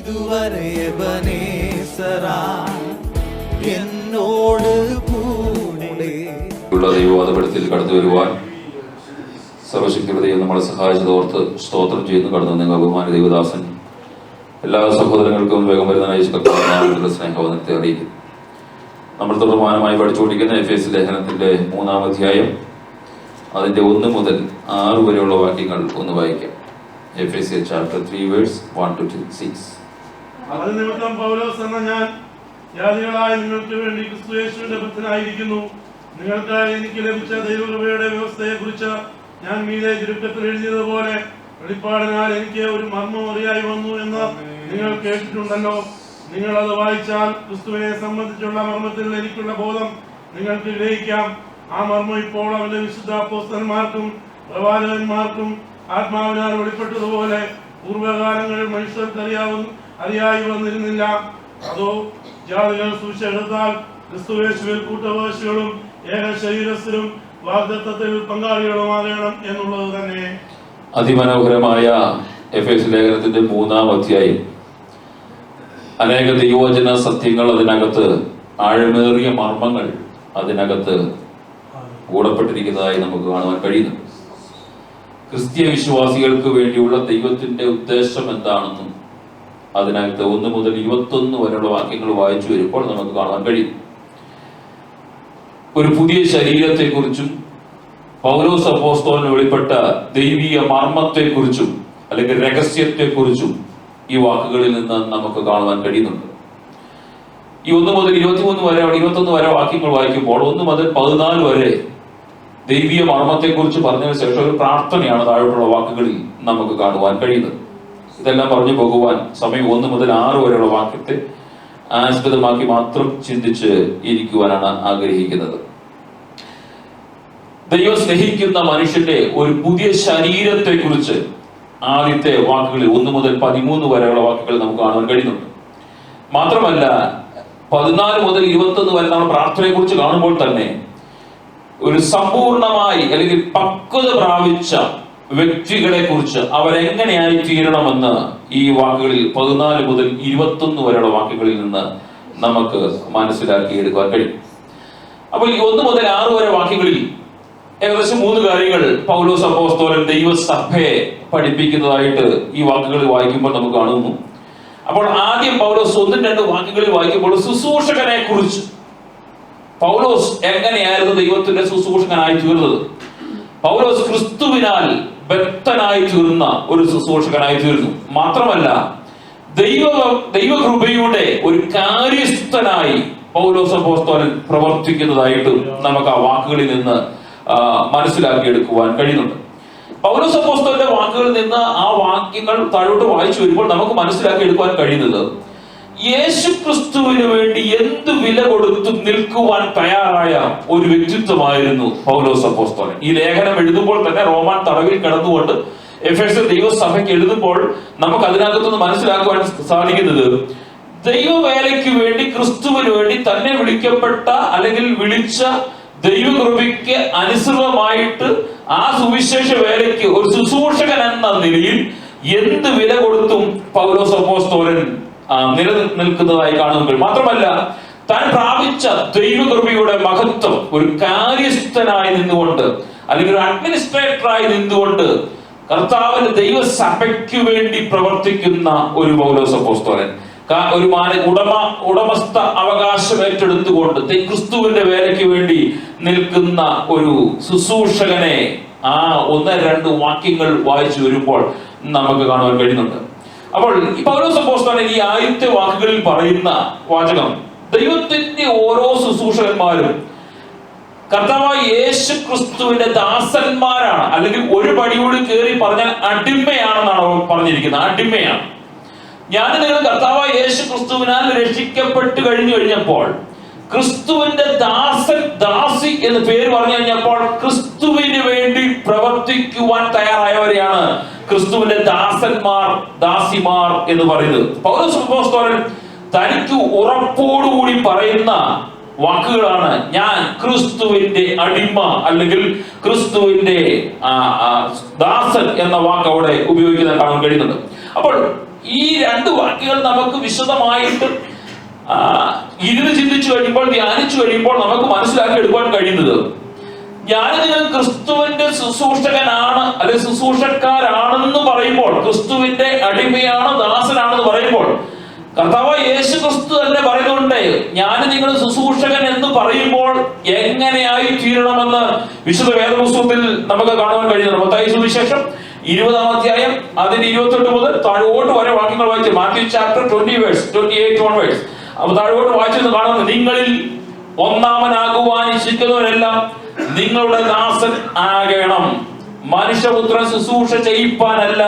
ഇതുവരെ എന്നോട് കൂടെ ദൈവവാദപ്പെടുത്തിൽ കടന്നു വരുവാൻ സർവശക്തിപതിയെ നമ്മളെ സഹായിച്ചതോർത്ത് സ്തോത്രം ചെയ്യുന്നു. കടന്നു നിങ്ങൾ ബഹുമാന ദൈവദാസൻ എല്ലാ സഹോദരങ്ങൾക്കും വേഗം വരുന്നതിനായി സ്നേഹവന്ദനത്തെ അറിയിക്കും. നമ്മൾ തുടർമാനമായി പഠിച്ചുകൊണ്ടിരിക്കുന്ന എഫേസ് ലേഖനത്തിന്റെ 3-ാം അധ്യായം അതിന്റെ 1 മുതൽ 6 വരെയുള്ള വാക്യങ്ങൾ ഒന്ന് വായിക്കാം. എഫേസ്യർ ചാപ്റ്റർ 3 വേഴ്സ് 1-6. നിമിത്തം പൗലോസ് എന്ന ഞാൻ ജാതികളായ നിങ്ങൾക്ക് വേണ്ടി ക്രിസ്തുയേശുവിന്റെ ഭക്തനായിരിക്കുന്നു. നിങ്ങൾക്കായി എനിക്ക് ലഭിച്ച ദൈവകൃപയുടെ വ്യവസ്ഥയെ കുറിച്ച് ഞാൻ മീതെ ചുരുക്കത്തിൽ എഴുതിയതുപോലെ വെളിപ്പാടിനാൽ എനിക്ക് ഒരു മർമ്മം അറിയായി വന്നു എന്ന് നിങ്ങൾ കേട്ടിട്ടുണ്ടല്ലോ. നിങ്ങൾ അത് വായിച്ചാൽ ക്രിസ്തുവിനെ സംബന്ധിച്ചുള്ള മർമ്മത്തിൽ എനിക്കുള്ള ബോധം നിങ്ങൾക്ക് ഗ്രഹിക്കാം. ആ മർമ്മം ഇപ്പോൾ അവന്റെ വിശുദ്ധ അപ്പോസ്തലന്മാർക്കും പ്രവാചകന്മാർക്കും ആത്മാവിനാൽ വെളിപ്പെട്ടതുപോലെ പൂർവ്വകാലങ്ങളിൽ മനുഷ്യർക്ക് അറിയായി വന്നിരുന്നില്ല. അതോ ജാതികൾ സുവിശേഷത്താൽ ക്രിസ്തുയേശുവിൽ കൂട്ടവകാശികളും ഏക ശരീരസ്ഥരും വാഗ്ദത്തത്തിൽ പങ്കാളികളുമാകണം എന്നുള്ളത് തന്നെ. അതിമനോഹരമായ എഫേസ് ലേഖനത്തിന്റെ 3-ാം അധ്യായം അനേക ദൈവവചന സത്യങ്ങൾ അതിനകത്ത്, ആഴമേറിയ മർമ്മങ്ങൾ അതിനകത്ത് കൂടപ്പെട്ടിരിക്കുന്നതായി നമുക്ക് കാണുവാൻ കഴിയുന്നു. ക്രിസ്തീയ വിശ്വാസികൾക്ക് വേണ്ടിയുള്ള ദൈവത്തിന്റെ ഉദ്ദേശം എന്താണെന്നും അതിനകത്ത് 1 മുതൽ 21 വരെയുള്ള വാക്യങ്ങൾ വായിച്ചു വരുമ്പോൾ നമുക്ക് കാണാൻ കഴിയും. ഒരു പുതിയ ശരീരത്തെക്കുറിച്ചും പൗലോസ് അപ്പോസ്തലന് വെളിപ്പെട്ട ദൈവീയ മർമ്മത്തെക്കുറിച്ചും അല്ലെങ്കിൽ രഹസ്യത്തെക്കുറിച്ചും ഈ വാക്കുകളിൽ നിന്ന് നമുക്ക് കാണുവാൻ കഴിയുന്നുണ്ട്. ഈ 1 മുതൽ 23 വരെ 21 വരെ വാക്യങ്ങൾ വായിക്കുമ്പോൾ 1 മുതൽ 14 വരെ ദൈവീയ മർമ്മത്തെക്കുറിച്ച് പറഞ്ഞതിന് ശേഷം ഒരു പ്രാർത്ഥനയാണ് താഴോട്ടുള്ള വാക്കുകളിൽ നമുക്ക് കാണുവാൻ കഴിയുന്നത്. ഇതെല്ലാം പറഞ്ഞു പോകുവാൻ സമയം 1 മുതൽ 6 വരെയുള്ള വാക്യത്തെ ആസ്പദമാക്കി മാത്രം ചിന്തിച്ച് ഇരിക്കുവാനാണ് ആഗ്രഹിക്കുന്നത്. ദൈവം സ്നേഹിക്കുന്ന മനുഷ്യന്റെ ഒരു പുതിയ ശരീരത്തെ കുറിച്ച് ആദ്യത്തെ വാക്കുകളിൽ 1 മുതൽ 13 വരെയുള്ള വാക്കുകൾ നമുക്ക് കാണാൻ കഴിയുന്നുണ്ട്. മാത്രമല്ല 14 മുതൽ 21 വരെ നമ്മൾ പ്രാർത്ഥനയെ കുറിച്ച് കാണുമ്പോൾ തന്നെ ഒരു സമ്പൂർണമായി അല്ലെങ്കിൽ പക്വത പ്രാപിച്ച വ്യക്തികളെ കുറിച്ച് അവരെങ്ങനെയായി തീരണമെന്ന് ഈ വാക്കുകളിൽ 14 മുതൽ 21 വരെയുള്ള വാക്കുകളിൽ നിന്ന് നമുക്ക് മനസ്സിലാക്കി എടുക്കാൻ കഴിയും. അപ്പോൾ ഈ 1 മുതൽ 6 വരെ വാക്യങ്ങളിൽ ഏകദേശം 3 കാര്യങ്ങൾ പൗലോസ് അപ്പോസ്തലൻ ദൈവസഭയെ പഠിപ്പിക്കുന്നതായിട്ട് ഈ വാക്കുകളിൽ വായിക്കുമ്പോൾ നമുക്ക് കാണുന്നു. അപ്പോൾ ആദ്യം പൗലോസ് 1-2 വാക്യങ്ങളിൽ വായിക്കുമ്പോൾ ശുശ്രൂഷകനെ കുറിച്ച്, പൗലോസ് എങ്ങനെയായിരുന്നു ദൈവത്തിന്റെ ശുശ്രൂഷകനായി തീർന്നത്, പൗലോസ് ക്രിസ്തുവിനാൽ ബദ്ധനായി തീർന്ന ഒരു ശുശ്രൂഷകനായി തീർന്നു. മാത്രമല്ല ദൈവകൃപയുടെ ഒരു കാര്യസ്ഥനായി പൗലോസ് അപ്പോസ്തലൻ പ്രവർത്തിക്കുന്നതായിട്ടും നമുക്ക് ആ വാക്കുകളിൽ നിന്ന് മനസ്സിലാക്കിയെടുക്കുവാൻ കഴിയുന്നുണ്ട്. പൗലോസ് അപ്പോസ്തലന്റെ വാക്കുകളിൽ നിന്ന് ആ വാക്യങ്ങൾ താഴോട്ട് വായിച്ചു വരുമ്പോൾ നമുക്ക് മനസ്സിലാക്കിയെടുക്കുവാൻ കഴിയുന്നത് യേശു ക്രിസ്തുവിന് വേണ്ടി എന്ത് വില കൊടുത്തും നിൽക്കുവാൻ തയ്യാറായ ഒരു വ്യക്തിത്വമായിരുന്നു പൗലോസ് അപ്പോസ്തലൻ. ഈ ലേഖനം എഴുതുമ്പോൾ തന്നെ റോമാൻ തടവിൽ കിടന്നുകൊണ്ട് എഫേസ്യർ ദൈവസഭയ്ക്ക് എഴുതുമ്പോൾ നമുക്ക് അതിനകത്തുനിന്ന് മനസ്സിലാക്കുവാൻ സാധിക്കുന്നത് ദൈവവേലയ്ക്ക് വേണ്ടി, ക്രിസ്തുവിന് വേണ്ടി തന്നെ വിളിക്കപ്പെട്ട അല്ലെങ്കിൽ വിളിച്ച ദൈവകൃപയ്ക്ക് അനുസൃതമായിട്ട് ആ സുവിശേഷ വേലയ്ക്ക് ഒരു ശുശ്രൂഷകൻ എന്ന നിലയിൽ എന്ത് വില കൊടുത്തും പൗലോസ് അപ്പോസ്തലൻ നിലനിൽക്കുന്നതായി കാണുന്നു. മാത്രമല്ല താൻ പ്രാപിച്ച ദൈവകൃപയുടെ മഹത്വം ഒരു കാര്യസ്ഥനായി നിന്നുകൊണ്ട് അല്ലെങ്കിൽ ഒരു അഡ്മിനിസ്ട്രേറ്ററായി നിന്നുകൊണ്ട് കർത്താവിന്റെ ദൈവസഭയ്ക്ക് വേണ്ടി പ്രവർത്തിക്കുന്ന ഒരു പൗലോസ് അപ്പോസ്തലൻ, ഒരു ഉടമസ്ഥ അവകാശം ഏറ്റെടുത്തുകൊണ്ട് ക്രിസ്തുവിന്റെ വേലയ്ക്ക് വേണ്ടി നിൽക്കുന്ന ഒരു ശുശ്രൂഷകനെ ആ 1-2 വാക്യങ്ങൾ വായിച്ചു വരുമ്പോൾ നമുക്ക് കാണുവാൻ കഴിയുന്നുണ്ട്. അപ്പോൾ ഈ പൗലോസ് അപ്പോസ്തലൻ ഈ ആദ്യത്തെ വാക്കുകളിൽ പറയുന്ന വാചകം, ദൈവത്തിന്റെ ഓരോ ശുശ്രൂഷകന്മാരും കർത്താവായ യേശു ക്രിസ്തുവിന്റെ ദാസന്മാരാണ്, അല്ലെങ്കിൽ ഒരു പടിയോട് കയറി പറഞ്ഞാൽ അടിമയാണെന്നാണ് പറഞ്ഞിരിക്കുന്നത്. അടിമയാണ്. ഞാൻ നിങ്ങൾ കർത്താവായ യേശു ക്രിസ്തുവിനാൽ രക്ഷിക്കപ്പെട്ട് കഴിഞ്ഞപ്പോൾ ക്രിസ്തുവിന്റെ ദാസൻ, ദാസി എന്ന് പേര് പറഞ്ഞു കഴിഞ്ഞപ്പോൾ ക്രിസ്തുവിന് വേണ്ടി പ്രവർത്തിക്കുവാൻ തയ്യാറായവരെയാണ് ക്രിസ്തുവിന്റെ ദാസന്മാർ, ദാസിമാർ എന്ന് പറയുന്നത്. പൗലോസ് അപ്പോസ്തലൻ തനിക്ക് ഉറപ്പോടുകൂടി പറയുന്ന വാക്കുകളാണ് ഞാൻ ക്രിസ്തുവിന്റെ അടിമ അല്ലെങ്കിൽ ക്രിസ്തുവിന്റെ ദാസൻ എന്ന വാക്ക് അവിടെ ഉപയോഗിക്കുന്നത് കാണാൻ കഴിയുന്നുണ്ട്. അപ്പോൾ ഈ രണ്ട് വാക്യങ്ങൾ നമുക്ക് വിശദമായിട്ട് ഇരുന്ന് ചിന്തിച്ചു കഴിയുമ്പോൾ, ധ്യാനിച്ചു കഴിയുമ്പോൾ നമുക്ക് മനസ്സിലാക്കി എടുക്കുവാൻ കഴിയുന്നത്, ഞാൻ നിങ്ങൾ ക്രിസ്തുവിന്റെ ശുശ്രൂഷകനാണ് അല്ലെ ശുശ്രൂഷക്കാരാണെന്ന് പറയുമ്പോൾ, ക്രിസ്തുവിന്റെ അടിമയാണ്, ദാസനാണെന്ന് പറയുമ്പോൾ, കർത്താവ് യേശു ക്രിസ്തു തന്നെ പറയുന്നുണ്ട്, ഞാൻ നിങ്ങൾ ശുശ്രൂഷകൻ എന്ന് പറയുമ്പോൾ എങ്ങനെയായി തീരണമെന്ന് വിശുദ്ധ വേദപുസ്തകത്തിൽ നമുക്ക് കാണുവാൻ കഴിയുന്നു. മത്തായി സുവിശേഷം 20-ാം അധ്യായം അതിന് 28 മുതൽ താഴോട്ട് വരെ വാക്യങ്ങൾ വായിച്ചു. Matthew chapter 20:28 onwards. അപ്പൊ താഴോട്ട് വായിച്ചെന്ന് കാണുന്നത്, നിങ്ങളിൽ ഒന്നാമനാകുവാൻ ഇച്ഛിക്കുന്നവരെല്ലാം നിങ്ങളുടെ ദാസൻ ആകണം. മനുഷ്യപുത്രൻ ശുശ്രൂഷ ചെയ്യിപ്പാനല്ല,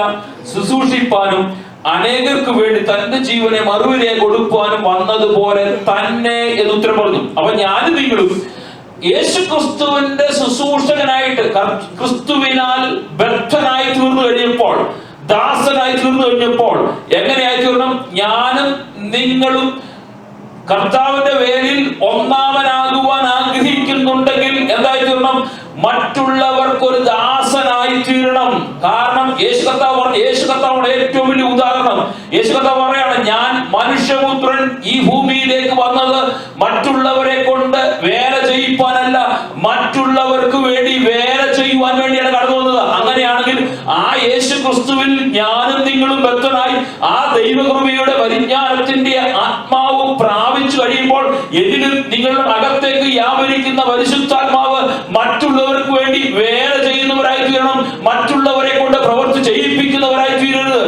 ശുശ്രൂഷിപ്പാനും അനേകർക്ക് വേണ്ടി തന്റെ ജീവനെ മറുവിലെ കൊടുക്കുവാനും വന്നതുപോലെ തന്നെ എന്ന് ഉത്തരം പറഞ്ഞു. അപ്പൊ ഞാനും നിങ്ങളും യേശു ക്രിസ്തുവിന്റെ ശുശ്രൂഷകനായിട്ട്, ക്രിസ്തുവിനാൽ ബദ്ധനായി തീർന്നു കഴിഞ്ഞപ്പോൾ, ദാസനായി തീർന്നു കഴിഞ്ഞപ്പോൾ എങ്ങനെയായി തീർണം? ഞാനും നിങ്ങളും കർത്താവിന്റെ വേലിൽ ഒന്നാമനാകുവാൻ ആഗ്രഹിക്കുന്നുണ്ടെങ്കിൽ എന്തായി തീരണം? മറ്റുള്ളവർക്കൊരു ദാസനായി തീരണം. കാരണം യേശു കർത്താവാണ് ഏറ്റവും വലിയ ഉദാഹരണം. യേശു കർത്താവ് പറയാണ്, ഞാൻ മനുഷ്യപുത്രൻ ഈ ഭൂമിയിലേക്ക് വന്നത് മറ്റുള്ളവരെ കൊണ്ട് വേല ചെയ്യിപ്പാനല്ല, മറ്റുള്ളവർക്ക് വേണ്ടി വേല ചെയ്യുവാൻ വേണ്ടിയാണ് കടന്നു വന്നത്. അങ്ങനെയാണെങ്കിൽ ആ യേശു ക്രിസ്തുവിൽ ഞാനും നിങ്ങളും ബദ്ധനായി ആ ദൈവകൃപയുടെ പരിജ്ഞാനത്തിന്റെ ആത്മാവ് പ്രാപിച്ചു കഴിയുമ്പോൾ എന്നിലും നിങ്ങളുടെ അകത്തേക്ക് വ്യാപരിക്കുന്ന പരിശുദ്ധാത്മാവ് മറ്റുള്ളവർക്ക് വേണ്ടി വേല ചെയ്യുന്നവരായി തീരണം, മറ്റുള്ളവരെ കൊണ്ട് പ്രവൃത്തി ചെയ്യിപ്പിക്കുന്നവരായി തീരരുത്.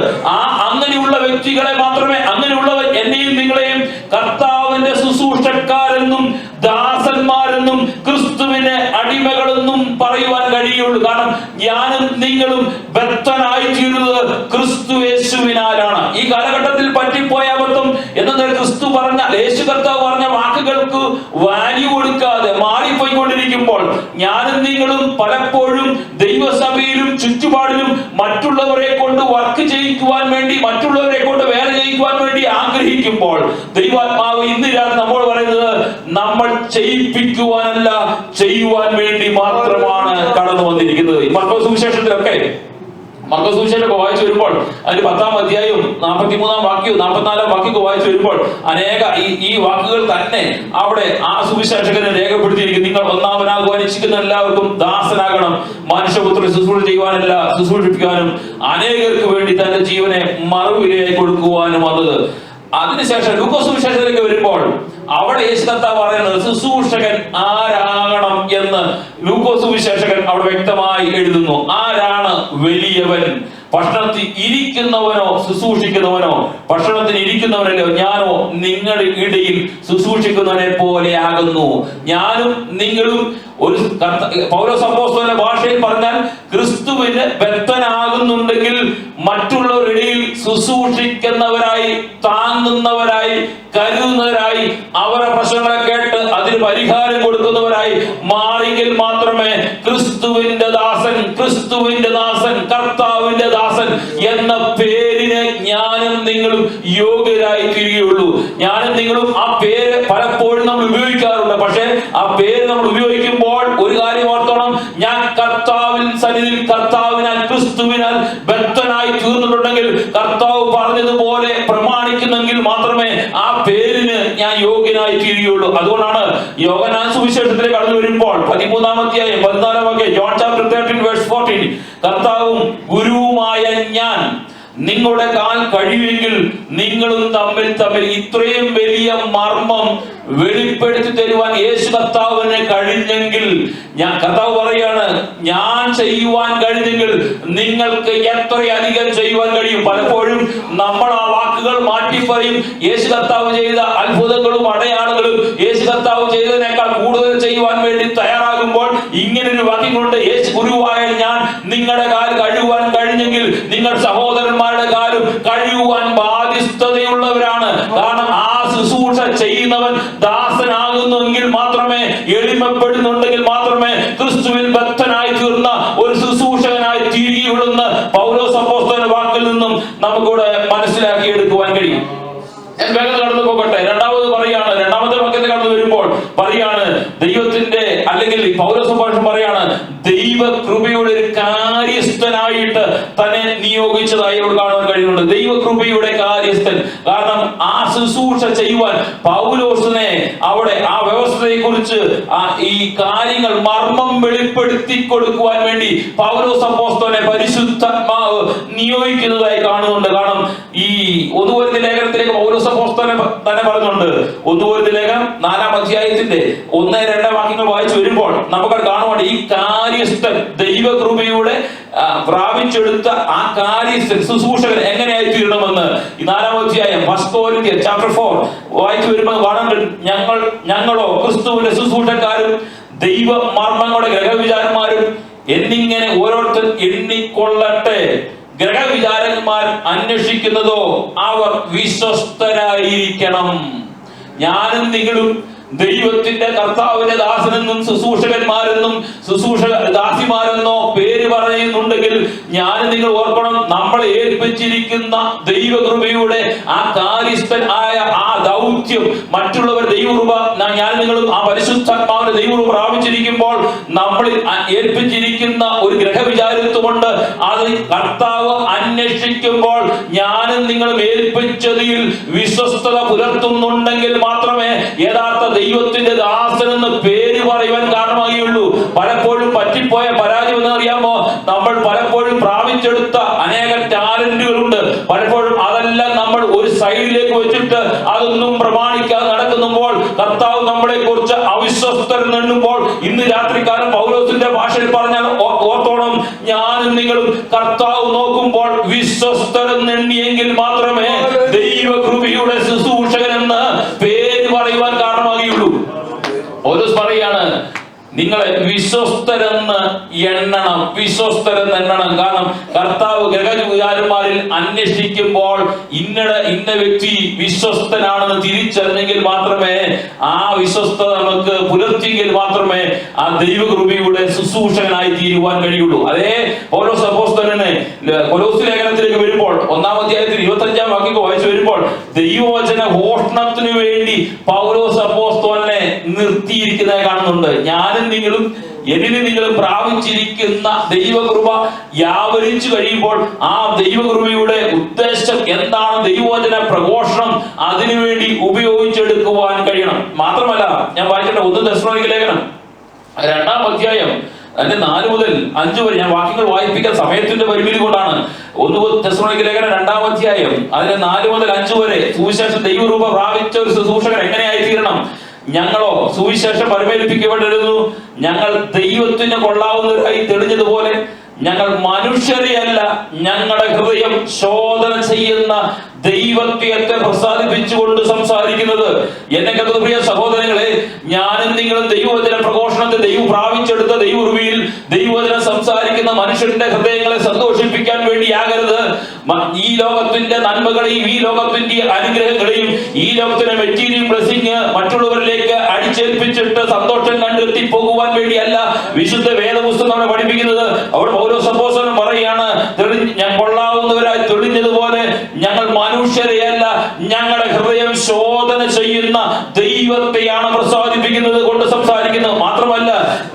അങ്ങനെയുള്ള വ്യക്തികളെ മാത്രമേ, അങ്ങനെയുള്ളവർ എന്നെയും നിങ്ങളെയും കർത്താവിന്റെ ശുശ്രൂഷക്കാരെന്നും ദാസന്മാരെന്നും ക്രിസ്തുവിന്റെ അടിമകളെന്നും പറയുവാൻ കഴിയുള്ളൂ. കാരണം ഞാനും നിങ്ങളും ബദ്ധനായി തീരുന്നത് ക്രിസ്തു യേശുവിനാലാണ്. ഈ കാലഘട്ടത്തിൽ പറ്റിപ്പോയ അബദ്ധം എന്നാൽ ക്രിസ്തു പറഞ്ഞ, യേശു കർത്താവ് പറഞ്ഞ വാക്കുകൾക്ക് വാല്യൂ കൊടുക്കാതെ മാറിപ്പോയിക്കൊണ്ടിരിക്കുമ്പോൾ ഞാനും നിങ്ങളും പലപ്പോഴും ദൈവസഭയിലും ചുറ്റുപാടിലും മറ്റുള്ളവരെ കൊണ്ട് വർക്ക് ചെയ്യിക്കുവാൻ വേണ്ടി, മറ്റുള്ളവരെ കൊണ്ട് വേല ചെയ്യിക്കുവാൻ വേണ്ടി ആഗ്രഹിക്കുമ്പോൾ ദൈവാത്മാവ് ഇന്ന് രാത്രി നമ്മൾ പറയുന്നത്, നമ്മൾ ചെയ്യിപ്പിക്കുവാനല്ല ചെയ്യുവാൻ വേണ്ടി മാത്രമാണ് കടന്നു വന്നിരിക്കുന്നത്. മർക്കോസ് സുവിശേഷത്തിലൊക്കെ വായിച്ചു വരുമ്പോൾ അതിന് 10-ാം അധ്യായവും 43-ാം വാക്യവും 44-ാം വാക്യമൊക്കെ വായിച്ചു വരുമ്പോൾ അനേക ഈ വാക്കുകൾ തന്നെ അവിടെ ആ സുവിശേഷകനെ രേഖപ്പെടുത്തിയിരിക്കും. നിങ്ങൾ ഒന്നാമനാകുവാൻ ഇച്ഛിക്കുന്ന എല്ലാവർക്കും ദാസനാകണം, മനുഷ്യപുത്രൻ ശുശ്രൂഷ ചെയ്യുവാനല്ല ശുശ്രൂഷിപ്പിക്കാനും അനേകർക്ക് വേണ്ടി തന്റെ ജീവനെ മറുവിലയായി കൊടുക്കുവാനും വന്നത്. അതിനുശേഷം ലൂക്കോസ് സുവിശേഷത്തിലേക്ക് വരുമ്പോൾ അവിടെ യേശു കർത്താവ് പറയുന്നത് ശുശ്രൂഷകൻ ആരാകണം എന്ന് ലൂക്കോസ് സുവിശേഷകൻ അവിടെ വ്യക്തമായി എഴുതുന്നു. ആരാണ് വലിയവൻ? ഭക്ഷണത്തിൽ ഇരിക്കുന്നവനോ ശുശ്രൂഷിക്കുന്നവനോ? ഭക്ഷണത്തിന് ഇരിക്കുന്നവനല്ലോ ഞാനോ നിങ്ങളുടെ ഇടയിൽ ശുശ്രൂഷിക്കുന്നവനെ പോലെ ആകുന്നു. ഞാനും നിങ്ങളും ഒരു പൗലോസ് അപ്പോസ്തലന്റെ ഭാഷയിൽ പറഞ്ഞാൽ ക്രിസ്തുവിന് ബദ്ധനാകുന്നുണ്ടെങ്കിൽ മറ്റുള്ളവരുടെ ഇടയിൽ ശുശ്രൂഷിക്കുന്നവരായി, താങ്ങുന്നവരായി, കരുതുന്നവരായി, അവരുടെ പ്രശ്നങ്ങളെ കേട്ട് അതിന് പരിഹാരം കൊടുക്കുന്നവരായി മാറിയെങ്കിൽ മാത്രമേ ക്രിസ്തുവിന്റെ ദാസൻ, കർത്താവിന്റെ ദാസൻ എന്ന പേരിന് ഞാനും നിങ്ങളും യോഗ്യരായി തീരുകയുള്ളൂ. ഞാനും നിങ്ങളും ആ പേര് പലപ്പോഴും നമ്മൾ ഉപയോഗിക്കാറുണ്ട്. പക്ഷെ ആ പേര് നമ്മൾ ഉപയോഗിക്കുമ്പോൾ ഒരു കാര്യം ഓർത്തോണം, ഞാൻ കർത്താവിൻ സന്നിധിയിൽ കർത്താവിനാൽ, ക്രിസ്തുവിനാൽ ബദ്ധനായി തീർന്നിട്ടുണ്ടെങ്കിൽ, കർത്താവ് പറഞ്ഞതുപോലെ പ്രമാണിക്കുന്നെങ്കിൽ മാത്രമേ ആ പേരിന് ഞാൻ യോഗ്യനായി തീരുകയുള്ളൂ. അതുകൊണ്ടാണ് യോഹന്നാൻ സുവിശേഷത്തിലേക്ക് കടന്നു വരുമ്പോൾ 13-ാം അധ്യായം 14-ാം വാക്യം, ജോൺ ചാപ്റ്റർ 13:14, കർത്താവും ഗുരുവുമായ ഞാൻ നിങ്ങളുടെ കാൽ കഴിയുമെങ്കിൽ നിങ്ങളും തമ്മിൽ ഇത്രയും വലിയ മർമ്മം വെളിപ്പെടുത്തി തരുവാൻ യേശു കർത്താവിന് കഴിഞ്ഞെങ്കിൽ, ഞാൻ കർത്താവ് പറയാണ്, ഞാൻ ചെയ്യുവാൻ കഴിഞ്ഞെങ്കിൽ നിങ്ങൾക്ക് എത്രയധികം ചെയ്യുവാൻ കഴിയും. പലപ്പോഴും നമ്മൾ ആ വാക്കുകൾ മാറ്റി പറയും. യേശു കർത്താവ് ചെയ്ത അത്ഭുതങ്ങളും അടയാളങ്ങളും യേശു കർത്താവ് ചെയ്തതിനേക്കാൾ കൂടുതൽ ചെയ്യുവാൻ വേണ്ടി തയ്യാറാകുമ്പോൾ ഇങ്ങനൊരു വാക്യം കൊണ്ട്, യേശു ഗുരുവായ ഞാൻ നിങ്ങളുടെ കാൽ കഴുകുവാൻ കഴിഞ്ഞെങ്കിൽ നിങ്ങൾ സഹോദരന്മാരുടെ കാലും കഴുകുവാൻ ബാധ്യസ്ഥതയുള്ളവരാണ്. കാരണം ആ ശുശ്രൂഷ ചെയ്യുന്നവൻ ദാസനാകുന്നെങ്കിൽ മാത്രമേ, എളിമപ്പെടുന്നുണ്ടെങ്കിൽ മാത്രമേ ക്രിസ്തുവിൽ ബദ്ധനായി തീർന്ന ഒരു ശുശ്രൂഷകനായി തീരുകയുള്ളെന്ന് പൗലോസ് അപ്പോസ്തലന്റെ വാക്കിൽ നിന്നും നമുക്കിവിടെ മനസ്സിലാക്കി എടുക്കുവാൻ കഴിയും. ഞാൻ വേഗം കടന്നു പോകട്ടെ. രണ്ടാമത്തെ വാക്യത്തിൽ കടന്നു വരുമ്പോൾ പറയാണ്, ദൈവത്തിന്റെ അല്ലെങ്കിൽ അല്ലെങ്കിൽ പൗലോസ് പറയാണ് ദൈവകൃപയുടെ ഒരു കാര്യസ്ഥനായിട്ട് തന്നെ നിയോഗിച്ചതായി അവിടെ കാണുവാൻ കഴിയുന്നുണ്ട്. ദൈവകൃപയുടെ കാര്യസ്ഥൻ. കാരണം ആ ശുശ്രൂഷ ചെയ്യുവാൻ പൗലോസിനെ അവിടെ ആ വ്യവസ്ഥയെ കുറിച്ച് ഈ കാര്യങ്ങൾ മർമ്മം വെളിപ്പെടുത്തി കൊടുക്കുവാൻ വേണ്ടി പൗലോസ് അപ്പോസ്തലനെ പരിശുദ്ധാത്മാവ് നിയോഗിക്കുന്നതായി കാണുന്നുണ്ട്. കാരണം ഈ 1 കൊരിന്ത്യർ ലേഖനത്തിലേക്ക് പൗലോസ് അപ്പോസ്തലൻ തന്നെ പറഞ്ഞുണ്ട്. 1 കൊരിന്ത്യർ ലേഖനം 4-ാം അധ്യായത്തിന്റെ 1-2 വാക്യങ്ങൾ വായിച്ചു വരുമ്പോൾ നമുക്ക് കാണുവാൻ ഈ കാര്യസ്ഥൻ ദൈവകൃപയുടെ പ്രാപിച്ചെടുത്ത ആ കാര്യസ്ഥൻ ശുശ്രൂഷകൻ എങ്ങനെയായി തീരണമെന്ന് ഈ 4-ാം അധ്യായം 1 കൊരിന്ത്യർ ചാപ്റ്റർ 4 വായിച്ചു വരുമ്പോൾ കാണുന്നുണ്ട്. ഞങ്ങളോ ക്രിസ്തുവിന്റെ ശുശ്രൂഷക്കാരും ദൈവ മർമ്മങ്ങളുടെ ഗ്രഹവിചാരന്മാരും എന്നിങ്ങനെ ഓരോരുത്തർ എണ്ണിക്കൊള്ളട്ടെ. ഗ്രഹവിചാരന്മാർ അന്വേഷിക്കുന്നതോ അവർ വിശ്വസ്തരായിരിക്കണം. ഞാനും നിങ്ങളും ദൈവത്തിന്റെ കർത്താവിന്റെ ദാസനെന്നും ശുശ്രൂഷകന്മാരെന്നും ദാസിമാരെന്നോ പേര് പറയുന്നുണ്ടെങ്കിൽ ഞാൻ നിങ്ങൾ ഓർക്കണം, നമ്മളെ ഏൽപ്പിച്ചിരിക്കുന്ന ദൈവകൃപയുടെ ആ കാര്യസ്ഥൻ ആയ ആ ദൗത്യം മറ്റുള്ളവർ ദൈവകൃപ ഞാൻ നിങ്ങളും ആ പരിശുദ്ധാത്മാവിന്റെ ദൈവകൃപ പ്രാപിച്ചിരിക്കുമ്പോൾ നമ്മളിൽ ഏൽപ്പിച്ചിരിക്കുന്ന ഒരു ഗ്രഹവിചാരത്വമുണ്ട്. അത് കർത്താവ് അന്വേഷിക്കുമ്പോൾ ഞാനും നിങ്ങളും ഏൽപ്പിച്ചതിൽ വിശ്വസ്തത പുലർത്തുന്നുണ്ടെങ്കിൽ മാത്രമേ യഥാർത്ഥ ദൈവത്തിന്റെ ദാസനെന്ന് പേര് പറയുവാൻ കാരണമാകുള്ളൂ. പലപ്പോഴും പറ്റിപ്പോയ പരാജയം എന്ന് അറിയാമോ? നമ്മൾ പലപ്പോഴും പ്രാപിച്ചെടുത്ത അനേക ടാലന്റുകളുണ്ട്. പലപ്പോഴും അതെല്ലാം നമ്മൾ ഒരു സൈഡിലേക്ക് വെച്ചിട്ട് അതൊന്നും പ്രമാണിക്കാതെ നടക്കുമ്പോൾ കർത്താവ് നമ്മളെ കുറിച്ച് അവിശ്വസ്തരെന്നുമ്പോൾ ഇന്ന് രാത്രികാലം പൗലോസിന്റെ ഭാഷയിൽ പറഞ്ഞാൽ ഓർത്തോണം, ഞാനും നിങ്ങളും കർത്താവ് നോക്കുമ്പോൾ വിശ്വസ്തരെന്നെണ്ണിയെങ്കിൽ മാത്രമേ ദൈവകൃപയുടെ ശുശ്രൂഷകനെന്ന് പേര് പറയുവാൻ കാരണമാകുള്ളൂ. പൗലോസ് പറയാണ്, നിങ്ങളെ വിശ്വസ്തരെന്ന് എണ്ണണം, വിശ്വസ്തരെന്ന് എണ്ണണം. കാരണം കർത്താവ് ഗ്രഹവിചാരന്മാരിൽ അന്വേഷിക്കുമ്പോൾ ഇന്ന വ്യക്തി വിശ്വസ്തനാണെന്ന് തിരിച്ചറിഞ്ഞെങ്കിൽ മാത്രമേ ആ വിശ്വസ്തത നമുക്ക് പുലർത്തിയെങ്കിൽ മാത്രമേ ആ ദൈവകൃപയുടെ ശുശ്രൂഷകനായി തീരുവാൻ കഴിയുള്ളൂ. അതേ പൗലോസ് അപ്പോസ്തലനെ കൊലോസ്യ ലേഖനത്തിലേക്ക് വരുമ്പോൾ 1-ാം അധ്യായത്തിൽ 25-ാം വാക്യം വായിച്ചു വരുമ്പോൾ ദൈവവചന ഘോഷണത്തിനു വേണ്ടി പൗലോസ് അപ്പോസ്തലനെ നിർത്തിയിരിക്കുന്നതായി കാണുന്നുണ്ട്. ഞാനും നിങ്ങളും നിങ്ങളും പ്രാപിച്ചിരിക്കുന്ന ദൈവകൃപ വ്യാപരിച്ചു കഴിയുമ്പോൾ ആ ദൈവകൃപയുടെ ഉദ്ദേശം എന്താണ്, ദൈവവചന പ്രഘോഷണം അതിനുവേണ്ടി ഉപയോഗിച്ചെടുക്കുവാൻ കഴിയണം. മാത്രമല്ല, ഞാൻ വായിക്കട്ടെ 1 തെസ്സലോനിക്ക ലേഖനം 2-ാം അധ്യായം അതിന്റെ 4 മുതൽ 5 വരെ. ഞാൻ വാക്യങ്ങൾ വായിപ്പിക്കാൻ സമയത്തിന്റെ പരിമിതി കൊണ്ടാണ്. 1 തെസ്സലോനിക്ക ലേഖനം 2-ാം അധ്യായം അതിന്റെ 4 മുതൽ 5 വരെ സുവിശേഷം ദൈവകൃപ പ്രാപിച്ച ഒരു ശുശ്രൂഷകൻ എങ്ങനെയായി തീരണം? ഞങ്ങളോ സുവിശേഷം പരിമേൽപ്പിക്കപ്പെട്ടിരുന്നു. ഞങ്ങൾ ദൈവത്തിന് കൊള്ളാവുന്നവരായി തെളിഞ്ഞതുപോലെ ഞങ്ങൾ മനുഷ്യരെയല്ല, ഞങ്ങളുടെ ഹൃദയം ശോധന ചെയ്യുന്ന ദൈവത്തെ പ്രസാദിപ്പിച്ചുകൊണ്ട് സംസാരിക്കുന്നത്. എന്നെ കേൾക്കുന്ന പ്രിയ സഹോദരങ്ങളെ, ഞാനും നിങ്ങളും ദൈവവചന പ്രഘോഷണത്തെ ദൈവം പ്രാപിച്ചെടുത്ത ദൈവകൃപയിൽ ദൈവവചനം സംസാരിക്കുന്ന മനുഷ്യന്റെ ഹൃദയങ്ങളെ സന്തോഷിപ്പിക്കാൻ വേണ്ടിയാകരുത്. ഈ ലോകത്തിന്റെ നന്മകളെയും ഈ ലോകത്തിന്റെ അനുഗ്രഹങ്ങളെയും ഈ ലോകത്തിന്റെ മെറ്റീരിയൽ ബ്ലെസ്സിങ് മറ്റുള്ളവരിലേക്ക് അടിച്ചേൽപ്പിച്ചിട്ട് സന്തോഷം കണ്ടെത്തി പോകുവാൻ വേണ്ടിയല്ല വിശുദ്ധ വേദപുസ്തകം നമ്മളെ പഠിപ്പിക്കുന്നത്. അവിടെ പൗലോസ് അപ്പോസ്തലൻ പറയാണ്, ഞാൻ കൊള്ളാവുന്നവരായി തെളിഞ്ഞതുപോലെ ഞങ്ങൾ മനുഷ്യരെയല്ല, ഞങ്ങളുടെ ഹൃദയം ശോധന ചെയ്യുന്ന ദൈവത്തെയാണ് പ്രസാദിപ്പിക്കുന്നത് കൊണ്ട് സംസാരിക്കുന്നത്. മാത്രമല്ല,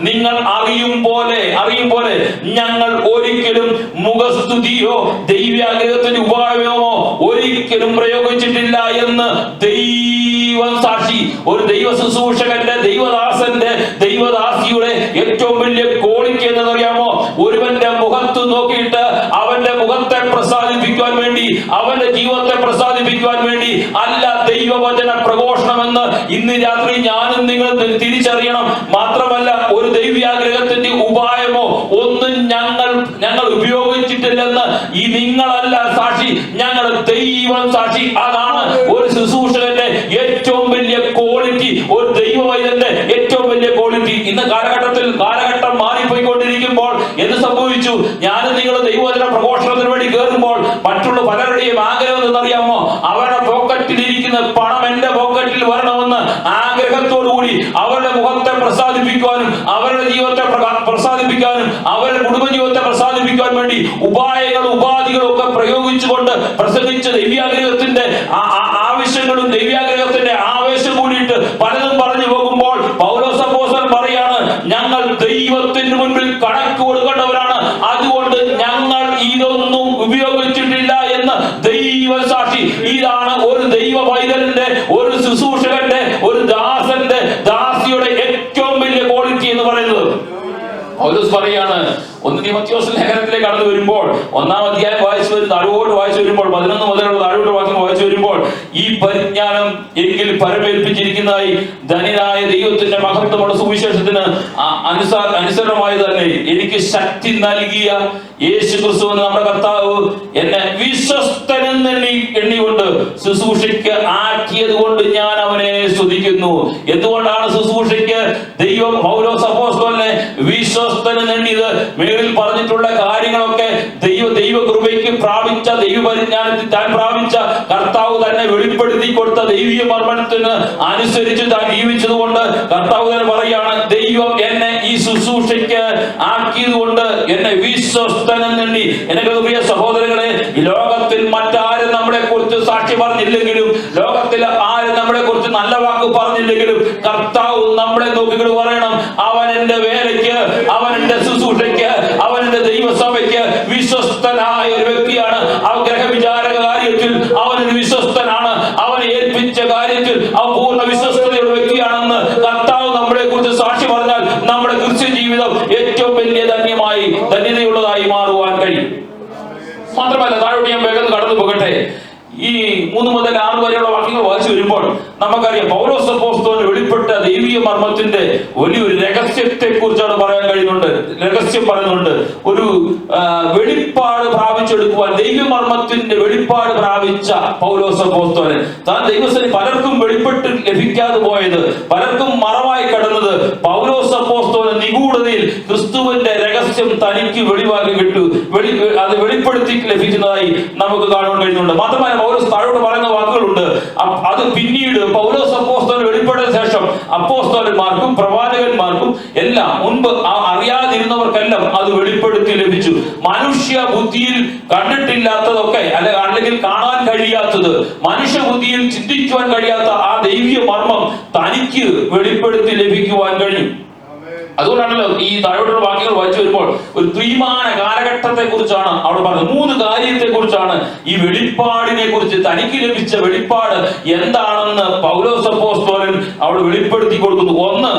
നിങ്ങൾ അറിയും പോലെ ഞങ്ങൾ ഒരിക്കലും മുഖസ്തുതിയോ ദൈവാഗ്രഹത്തിന്റെ ഉപായമോ ഒരിക്കലും പ്രയോഗിച്ചിട്ടില്ല എന്ന് ദൈവം സാക്ഷി. ഒരു ദൈവ ശുശ്രൂഷകന്റെ, ദൈവദാസന്റെ, ദൈവദാസിയുടെ ഏറ്റവും വലിയ ക്വാളിറ്റി എന്നറിയാമോ? ഒരുവന്റെ മുഖത്ത് നോക്കിയിട്ട് അവന്റെ മുഖത്തെ പ്രസാദിപ്പിക്കുവാൻ വേണ്ടി, അവന്റെ ജീവിതത്തെ പ്രസാദിപ്പിക്കുവാൻ വേണ്ടി അല്ല ദൈവവചന പ്രഘോഷണമെന്ന് ഇന്ന് രാത്രി ഞാനും നിങ്ങൾ തിരിച്ചറിയണം. മാത്രമല്ല, ഒരു ദൈവ്യാഗ്രഹത്തിന്റെ ഉപായമോ ഒന്നും ഞങ്ങൾ ഉപയോഗിച്ചിട്ടില്ലെന്ന് ഈ നിങ്ങളല്ല സാക്ഷി, ഞങ്ങൾ ദൈവം സാക്ഷി. അതാണ് ഒരു ശുശ്രൂഷകന്റെ ഏറ്റവും വലിയ ക്വാളിറ്റി, ഒരു ദൈവവൈദ്യന്റെ ഏറ്റവും വലിയ ക്വാളിറ്റി. ഇന്ന് കാലഘട്ടം മാറിപ്പോയിക്കൊണ്ടിരിക്കുമ്പോൾ എന്ത് സംഭവിച്ചു? ഞാനും നിങ്ങൾ ദൈവവചന പ്രഘോഷണത്തിന് വേണ്ടി കയറുമ്പോൾ മറ്റുള്ള പലരുടെയും ആഗ്രഹം എന്നറിയാമോ? അവരുടെ പോക്കറ്റിലിരിക്കുന്ന പണം എന്റെ പോക്കറ്റിൽ വരണമെന്ന് ആഗ്രഹത്തോടുകൂടി അവരുടെ മുഖത്തെ പ്രസാദിപ്പിക്കുവാനും അവരുടെ ജീവിതത്തെ പ്രസാദിപ്പിക്കാനും അവരുടെ കുടുംബജീവിതത്തെ പ്രസാദിപ്പിക്കാൻ വേണ്ടി ഉപാധികളും ഒക്കെ പ്രയോഗിച്ചുകൊണ്ട് പ്രസംഗിച്ച ദൈവ്യാഗ്രഹത്തിന്റെ ആവശ്യങ്ങളും ദൈവ്യാഗ്രഹത്തിന്റെ ആവേശം കൂടിയിട്ട് പലതും പറഞ്ഞു പോകുമ്പോൾ പൗലോസ് അപ്പോസ്തലൻ പറയാണ്, ഞങ്ങൾ ദൈവത്തിന് മുൻപിൽ കണക്ക് കൊടുക്കേണ്ടവരാണ്. അതുകൊണ്ട് ഞങ്ങൾ ഇതൊന്നും ഉപയോഗിച്ചിട്ടില്ല എന്ന് ദൈവസാക്ഷി. ഇതാണ് ഒരു ദൈവ പൈതലിന്റെ, ഒരു ശുശ്രൂഷകന്റെ, ഒരു ദാസന്റെ, ദാസിയുടെ ഏറ്റവും വലിയ ക്വാളിറ്റി എന്ന് പറയുന്നത്. പൗലോസ് പറയാണ്, 1 തീമോഥെയോസ് ലേഖനത്തിലേക്ക് കടന്നു വരുമ്പോൾ 1-ാം അധ്യായം വായിച്ചു വരുന്ന താഴോട്ട് വായിച്ചു വരുമ്പോൾ 11 മുതലുള്ള താഴോട്ട് വാക്യം വായിച്ചു വരുമ്പോൾ, ഈ പരിജ്ഞാനം എങ്കിൽ പരമേൽപ്പിച്ചിരിക്കുന്നതായി ധന്യനായ ദൈവത്തിന്റെ മഹത്വമുള്ള സുവിശേഷത്തിന് അനുസരണമായി തന്നെ എനിക്ക് ശക്തി നൽകിയ യേശു ക്രിസ്തു എന്ന നമ്മുടെ കർത്താവ് എന്നെ വിശ്വസ്തനെന്ന് എണ്ണിക്കൊണ്ട് ശുശ്രൂഷയ്ക്ക് ആക്കിയത് കൊണ്ട് ഞാൻ അവനെ സ്തുതിക്കുന്നു. എന്തുകൊണ്ടാണ് ശുശ്രൂഷയ്ക്ക് ദൈവം പൗലോസ് അപ്പോസ്തലനെ വിശ്വസ്തനെന്ന് എണ്ണിയത്? മേളിൽ പറഞ്ഞിട്ടുള്ള കാര്യങ്ങളൊക്കെ ദൈവ കൃപയ്ക്ക് പ്രാപിച്ച, ദൈവപരിജ്ഞാനത്തിൽ താൻ പ്രാപിച്ച കർത്താവ് തന്നെ വെളിപ്പെടുത്തി കൊടുത്ത ദൈവീയ മർമ്മത്തിന് അനുസരിച്ച് താൻ ജീവിച്ചതുകൊണ്ട് കർത്താവ് തന്നെ പറയാണ്, ദൈവം എന്നെ ഈ ശുശ്രൂഷയ്ക്ക് ആക്കിയത് കൊണ്ട് എന്നെ വിശ്വസ്തനെന്നെണ്ണി. എന്റെ പ്രിയ സഹോദരങ്ങളെ, ഈ ലോകത്തിൽ മറ്റാരും നമ്മളെ കുറിച്ച് സാക്ഷി പറഞ്ഞില്ലെങ്കിലും, ലോകത്തിൽ ആരും നമ്മളെ കുറിച്ച് നല്ല വാക്ക് പറഞ്ഞില്ലെങ്കിലും, കർത്താവ് നമ്മളെ നോക്കിക്കൊണ്ട് പറയണം, അവൻ എന്റെ വേലയ്ക്ക്, അവൻ എന്റെ ശുശ്രൂഷയ്ക്ക്, അവൻ എന്റെ ദൈവസഭയ്ക്ക് വിശ്വസ്തനായ ഒരു വ്യക്തിയാണ്. അവൻ ഗ്രഹവിചാരക കാര്യത്തിൽ അവനൊരു വിശ്വസ്തനാണ്. അവനെ ഏൽപ്പിച്ച കാര്യത്തിൽ അവൻ പൂർണ്ണ വിശ്വസ്തതയുള്ള വ്യക്തിയാണെന്ന് കർത്താവ് നമ്മളെ കുറിച്ച് സാക്ഷി പറഞ്ഞാൽ നമ്മുടെ ക്രിസ്ത്യൻ ജീവിതം ഏറ്റവും വലിയ ധന്യതയുള്ളതായി മാറുവാൻ കഴിയും. മാത്രമല്ല, താഴോട്ട് ഞാൻ വേഗം കടന്നു പോകട്ടെ. ഈ 3 മുതൽ 6 വരെയുള്ള വാക്യങ്ങൾ വായിച്ചു വരുമ്പോൾ നമുക്കറിയാം, പൗലോസ് അപ്പോസ്തലന് വെളിപ്പെട്ട ദൈവീയ മർമ്മത്തിന്റെ വലിയൊരു രഹസ്യത്തെ കുറിച്ചാണ് പറയാൻ കഴിയുന്നുണ്ട്. രഹസ്യം പറയുന്നുണ്ട്. ഒരു വെളിപ്പാട് പ്രാപിച്ചെടുക്കുവാൻ, ദൈവീയ മർമ്മത്തിന്റെ വെളിപ്പാട് പ്രാപിച്ച പൗലോസ് അപ്പോസ്തലൻ താൻ ദൈവത്തിന് പലർക്കും വെളിപ്പെട്ട് ലഭിക്കാതെ പോയത്, പലർക്കും മറവായി കടന്നത്, പൗലോസ് അപ്പോസ്തലൻ നിഗൂഢതയിൽ ക്രിസ്തുവിന്റെ രഹസ്യം തനിക്ക് വെളിവാക്കി കിട്ടു, അത് വെളിപ്പെടുത്തി ലഭിക്കുന്നതായി നമുക്ക് കാണാൻ കഴിയുന്നുണ്ട്. മാത്രമല്ല, പൗലോസ് താഴോട്ട് പറയുന്ന വാക്കുകളുണ്ട്. അത് പിന്നീട് പൗലോസ് അപ്പോസ്തലൻ വെളിപ്പെട്ട ശേഷം അപ്പോസ്തലന്മാർക്കും പ്രവാചകന്മാർക്കും എല്ലാം, മുൻപ് അറിയാതിരുന്നവർക്കെല്ലാം അത് വെളിപ്പെടുത്തി ലഭിച്ചു. മനുഷ്യ ബുദ്ധിയിൽ കണ്ടിട്ടില്ലാത്തതൊക്കെ, അല്ലെങ്കിൽ കാണാൻ കഴിയാത്തത്, മനുഷ്യ ബുദ്ധിയിൽ ചിന്തിക്കുവാൻ കഴിയാത്ത ആ ദൈവീയ മർമ്മം തനിക്ക് വെളിപ്പെടുത്തി ലഭിക്കുവാൻ കഴിയും. അതുകൊണ്ടാണല്ലോ ഈ താഴോട്ടുള്ള വാക്യങ്ങൾ വായിച്ചു വരുമ്പോൾ ഒരു ത്രിമാന കാലഘട്ടത്തെ കുറിച്ചാണ് അവിടെ പറഞ്ഞത്. 3 കാര്യത്തെ കുറിച്ചാണ്, ഈ വെളിപ്പാടിനെ കുറിച്ച്, തനിക്ക് ലഭിച്ച വെളിപ്പാട് എന്താണെന്ന് പൗലോസ് അപ്പോസ്തലൻ അവിടെ വെളിപ്പെടുത്തി കൊടുക്കുന്നു. ഒന്ന്,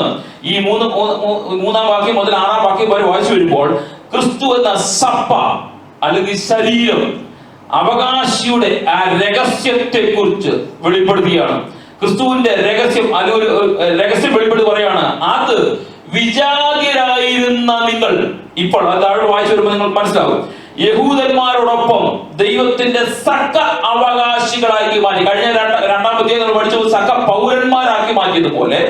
ഈ 3-ാം വാക്യം മുതൽ 6-ാം വാക്യം വരെ വായിച്ചു വരുമ്പോൾ ക്രിസ്തു എന്ന സഭ അല്ലെങ്കിൽ ശരീരം, അവകാശിയുടെ ആ രഹസ്യത്തെ കുറിച്ച് വെളിപ്പെടുത്തിയാണ്. ക്രിസ്തുവിന്റെ രഹസ്യം, അല്ലെങ്കിൽ രഹസ്യം വെളിപ്പെടുത്തി പറയാണ്, അത് വിജാതിയരായിരുന്ന നിങ്ങൾ ഇപ്പോൾ, താഴെ വായിച്ചു വരുമ്പോൾ നിങ്ങൾ മനസ്സിലാവും, യഹൂദന്മാരോടൊപ്പം ദൈവത്തിന്റെ സക അവകാശികളാക്കി മാറ്റി. കഴിഞ്ഞ 2-ാം അധ്യായം പഠിച്ചത് സക പൗരന്മാരാക്കി മാറ്റിയതുപോലെ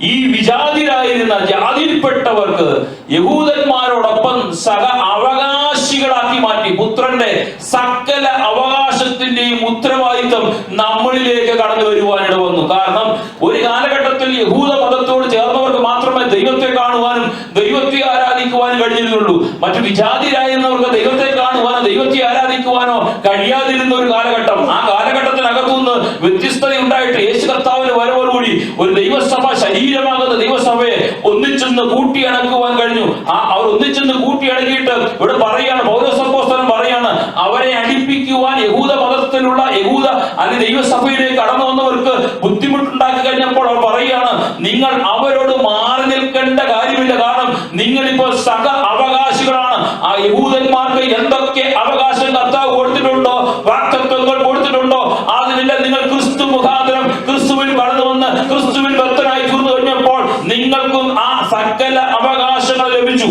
ഈ വിജാതിരായിരുന്ന ജാതിയിൽപ്പെട്ടവർക്ക് യഹൂദന്മാരോടൊപ്പം സക അവകാശികളാക്കി മാറ്റി. പുത്രന്റെ സകല അവകാശത്തിന്റെയും ഉത്തരവാദിത്വം നമ്മളിലേക്ക് കടന്നു വരുവാനിട വന്നു. കാരണം ഒരു കാലഘട്ടത്തിൽ യഹൂദ മതത്തോട് ചേർന്നവർക്ക് മാത്രമേ ദൈവത്തെ കാണുവാനും ദൈവത്തെ ആരാധിക്കുവാനും കഴിഞ്ഞിരുന്നുള്ളൂ. മറ്റു വിജാതിരായിരുന്നവർക്ക് ദൈവത്തെ കാണുവാനോ ദൈവത്തെ ആരാധിക്കുവാനോ കഴിയാതിരുന്ന ഒരു കാലഘട്ടം. ആ കാലഘട്ടത്തിനകത്തുനിന്ന് വ്യത്യസ്തത ഉണ്ടായിട്ട് യേശു കർത്താവിന്റെ വരവോടുകൂടി ഒരു ദൈവസഭ, ശരീരമാകുന്ന ദൈവസഭയെ ഒന്നിച്ചെന്ന് കൂട്ടിയണക്കുവാൻ കഴിഞ്ഞു. അവർ ഒന്നിച്ചെന്ന് കൂട്ടിയണക്കിയിട്ട് ഇവിടെ പറയാണ്, പൗലോസ് അപ്പോസ്തലൻ പറയാണ്, അവരെ അടിപ്പിക്കുവാൻ യഹൂദ മതത്തിലുള്ള അല്ലെങ്കിൽ ദൈവസഭയിലേക്ക് കടന്നു വന്നവർക്ക് ബുദ്ധിമുട്ടുണ്ടാക്കി കഴിഞ്ഞപ്പോൾ അവർ പറയാണ്, നിങ്ങൾ അവരോട് മാറി നിൽക്കേണ്ട കാര്യമില്ല. കാരണം നിങ്ങൾ ഇപ്പോൾ സക അവകാശികളാണ്. ആ യഹൂദന്മാർക്ക് എന്തൊക്കെ അവകാശം കർത്താവ് കൊടുത്തിട്ടുണ്ടോ, വാഗ്ദത്തങ്ങൾ കൊടുത്തിട്ടുണ്ടോ, അതിനെല്ലാം നിങ്ങൾ ക്രിസ്തു മുഖാന്തരം ക്രിസ്തുവിൽ കടന്നു വന്ന് ക്രിസ്തുവിൽ ഭക്തനായി തീർന്നു കഴിഞ്ഞപ്പോൾ നിങ്ങൾക്കും ആ സകല അവകാശങ്ങൾ ലഭിച്ചു.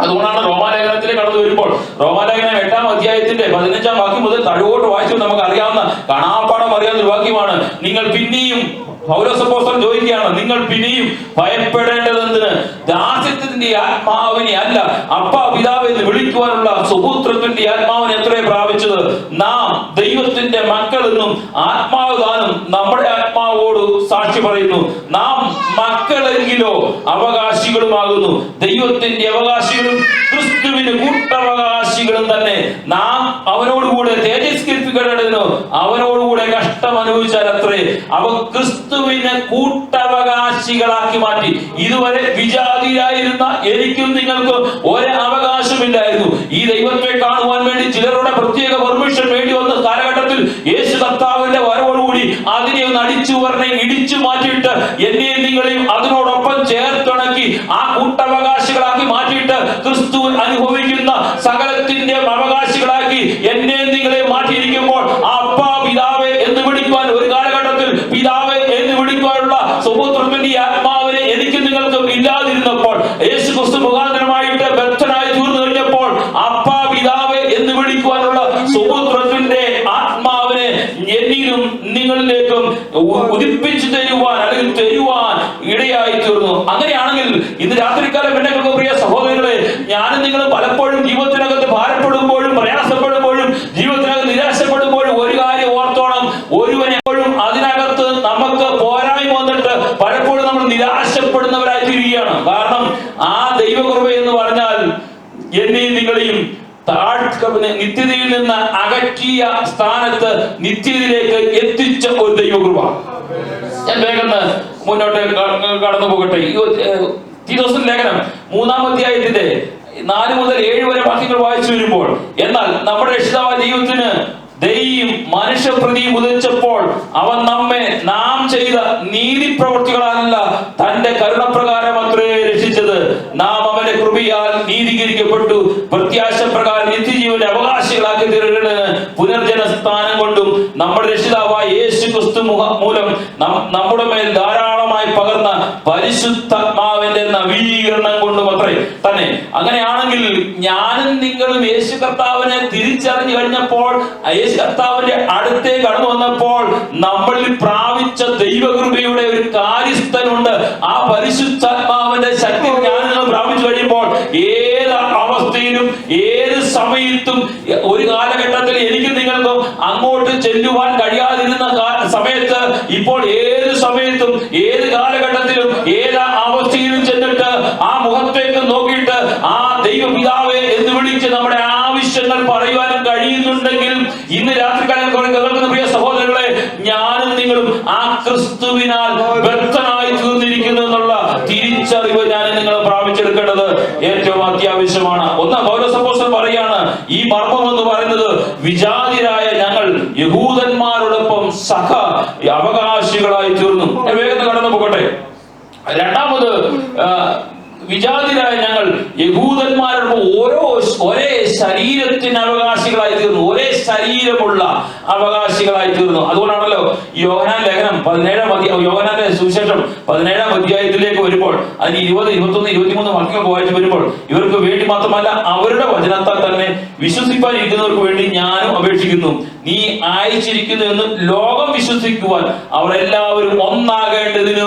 അതുകൊണ്ടാണ് റോമാലേഖനത്തിലേക്ക് കടന്നു വരുമ്പോൾ റോമാലേഖനം 8-ാം അധ്യായത്തിന്റെ 15-ാം വാക്യം മുതൽ താഴോട്ട് വായിച്ചു നമുക്ക് അറിയാവുന്ന, കാണാപ്പാടം അറിയാവുന്ന ഒരു വാക്യമാണ്. നിങ്ങൾ പിന്നെയും, പൗലോസ് അപ്പോസ്തലൻ ചോദിക്കുകയാണ്, നിങ്ങൾ പിന്നെയും ഭയപ്പെടേണ്ടതെന്തിന്? ദാസ്യത്തിന്റെ ആത്മാവിനെ അല്ല, അപ്പ പിതാവ് എന്ന് വിളിക്കുവാനുള്ള സുപുത്രത്തിന്റെ ആത്മാവിനെ എത്ര പ്രാപിച്ചത്? നാം ദൈവത്തിന്റെ മക്കൾ എന്നും ആത്മാവ് താനും നമ്മുടെ ആത്മാവോട് സാക്ഷി പറയുന്നു. നാം മക്കളെങ്കിലോ അവകാശികളുമാകുന്നു, ദൈവത്തിന്റെ അവകാശികളും ക്രിസ്തുവിന് കൂട്ടവകാശികളും തന്നെ. നാം അവനോടുകൂടെ തേജസ്കരിപ്പിക്കേണ്ടതിനോ അവനോടുകൂടെ കഷ്ടം അനുഭവിച്ചാൽ അത്രേ. അവ ക്രിസ്തു ക്രിസ്തുവിനെ കൂട്ടവകാശികളാക്കി മാറ്റി. ഇതുവരെ വിജാതിയായിരുന്ന എനിക്കും നിങ്ങൾക്കും ഒരു അവകാശമില്ലായിരുന്നു. ഈ ദൈവത്തെ കാണുവാൻ വേണ്ടി ചിലരുടെ പ്രത്യേക പെർമിഷൻ വേണ്ടി വന്ന കാലഘട്ടത്തിൽ യേശു കർത്താവിന്റെ വരവോടുകൂടി അതിനെ ഒന്ന് അടിച്ചു പറഞ്ഞ് ഇടിച്ചു മാറ്റിയിട്ട് എന്നെയും നിങ്ങളെയും അതിനോടൊപ്പം ചേർത്തിണക്കി ആ കൂട്ടവകാശികളാക്കി മാറ്റിയിട്ട് ക്രിസ്തു അനുഭവിക്കുന്ന സകലത്തിന്റെ അവകാശികളാക്കി എന്നെയും നിങ്ങളെയും മാറ്റിയിരിക്കുമ്പോൾ അപ്പാ പിതാവേ എന്ന് വിളിക്കുവാൻ ഒരു കാലഘട്ടത്തിൽ പിതാവേ എന്ന് വിളിക്കുവാനുള്ള സുപുത്രന്റെ ആത്മാവിനെ എനിക്ക് നിങ്ങൾക്കും ഇല്ലാതിരുന്നപ്പോൾ യേശു ക്രിസ്തു മുഖാന്തരമായിട്ട് ബദ്ധനായി തീർന്നു കഴിഞ്ഞപ്പോൾ അപ്പാ പിതാവേ എന്ന് വിളിക്കുവാനുള്ള സുപുത്രന്റെ ആത്മാവിനെ എന്നിലും നിങ്ങളിലേക്കും ഉദിപ്പിച്ചു തരുവാൻ അല്ലെങ്കിൽ തരുവാൻ ഇടയായി തീർന്നു. അങ്ങനെയാണെങ്കിൽ ഇന്ന് രാത്രികാലം എന്നെ പ്രിയ സഹോദരങ്ങളെ, ഞാനും നിങ്ങൾ പലപ്പോഴും ജീവിതത്തിനകത്ത് ഭാരപ്പെടുമ്പോഴും പ്രയാസപ്പെടുമ്പോഴും ജീവിതത്തിനകത്ത് നിരാശപ്പെടുമ്പോഴും ഒരു കാര്യം ഓർത്തോണം, ഒരുവനെപ്പോഴും അതിനകത്ത് നമുക്ക് പോരായ്മ വന്നിട്ട് പലപ്പോഴും നമ്മൾ നിരാശപ്പെടുന്നവരായി തീരുകയാണ്. കാരണം ആ ദൈവകൃപ എന്ന് പറഞ്ഞാൽ എന്നെയും നിങ്ങളെയും നിത്യതയിൽ നിന്ന് അകറ്റിയ സ്ഥാനത്ത് നിത്യതയിലേക്ക് എത്തിച്ച ഒരു ദൈവകൃപ. ഞാൻ വേഗം മുന്നോട്ട് കടന്നു പോകട്ടെ. തീത്തോസിന്റെ ലേഖനം 3-ാം അധ്യായത്തിന്റെ 4 മുതൽ 7 വരെ വാക്യങ്ങൾ വായിച്ചു വരുമ്പോൾ, എന്നാൽ നമ്മുടെ രക്ഷിതാവായ ദൈവത്തിന് ദൈവം മനുഷ്യപ്രതിയും ഉദിച്ചപ്പോൾ അവൻ നമ്മെ നാം ചെയ്ത നീതി പ്രവൃത്തികളാലല്ല തന്റെ കരുണപ്രകാരം അത്രേ രക്ഷിച്ചത്. നാം അവന്റെ കൃപയാൽ നീതീകരിക്കപ്പെട്ടു പ്രത്യാശ പ്രകാരം നിത്യജീവന്റെ അവകാശികളാക്കി തീരുന്നതിന് പുനർജന സ്ഥാനം കൊണ്ടും നമ്മുടെ രക്ഷിതാവായ യേശു ക്രിസ്തു മൂലം നമ്മുടെ മേൽ ധാരാളമായി പകർന്ന പരിശുദ്ധാത്മാവിന്റെ നവീകരണം കൊണ്ടും അത്രേ തന്നെ. അങ്ങനെയാണെങ്കിൽ ഞാനും നിങ്ങളും യേശു കർത്താവിനെ തിരിച്ചറിഞ്ഞു കഴിഞ്ഞപ്പോൾ, യേശു കർത്താവിന്റെ അടുത്തേക്ക് കടന്നു വന്നപ്പോൾ നമ്മളിൽ പ്രാപിച്ച ദൈവകൃപയുടെ ഒരു കാര്യസ്ഥനുണ്ട്. ആ പരിശുദ്ധാത്മാവിന്റെ ശക്തി ഞാനും പ്രാപിച്ചു കഴിയുമ്പോൾ ഏത് അവസ്ഥയിലും ഏത് സമയത്തും ഒരു കാലഘട്ടത്തിൽ എനിക്ക് നിങ്ങൾക്കും അങ്ങോട്ട് ചെല്ലുവാൻ കഴിയാതിരുന്ന സമയത്ത് ഇപ്പോൾ ഏത് സമയത്തും ഏത് കാലഘട്ടത്തിലും ഏത് അവസ്ഥയിലും ചെന്നിട്ട് ആ മുഖത്തേക്ക് നോക്കിയിട്ട് ആ ദൈവപിതാവേ എന്ന് വിളിച്ച് നമ്മുടെ ആവശ്യങ്ങൾ പറയുവാനും കഴിയുന്നുണ്ടെങ്കിൽ ഇന്ന് രാത്രികാലം കേൾക്കുന്ന പ്രിയ സഹോദരങ്ങളെ, ഞാനും നിങ്ങളും ആ ക്രിസ്തുവിനാൽ ബദ്ധനായി തീർന്നിരിക്കുന്നു എന്നുള്ള തിരിച്ചറിവ് ഞാൻ നിങ്ങൾ പ്രാപിച്ചെടുക്കേണ്ടത് ഏറ്റവും അത്യാവശ്യമാണ്. പൗലോസ് അപ്പോസ്തലൻ പറയാണ്, ഈ മർമ്മം എന്ന് പറയുന്നത് വിജാതിരായ ഞങ്ങൾ യഹൂദന്മാരോടൊപ്പം സഹ അവകാശികളായി തീർന്നു. വേഗത്തിൽ കടന്നു പോകട്ടെ. രണ്ടാമത്, വിജാതിരായ ഞങ്ങൾ യഹൂദന്മാരോടൊപ്പം ഒരേ ശരീരത്തിന് അവകാശികളായി തീർന്നു, ഒരേ ശരീരമുള്ള അവകാശികളായി തീർന്നു. അതുകൊണ്ടാണല്ലോ യോഹന്നാൻ ലേഖനം 17 യോഹന്നാന്റെ സുവിശേഷം 17-ാം അധ്യായത്തിലേക്ക് വരുമ്പോൾ അതിന് 20, 21, 23 വാക്യങ്ങൾ വായിച്ചു വരുമ്പോൾ, ഇവർക്ക് വേണ്ടി മാത്രമല്ല അവരുടെ വചനത്താൽ തന്നെ വിശ്വസിപ്പാനിരിക്കുന്നവർക്ക് വേണ്ടി ഞാനും അപേക്ഷിക്കുന്നു, നീ അയച്ചിരിക്കുന്നു എന്ന് ലോകം വിശ്വസിക്കുവാൻ അവർ എല്ലാവരും ഒന്നാകേണ്ടതിന്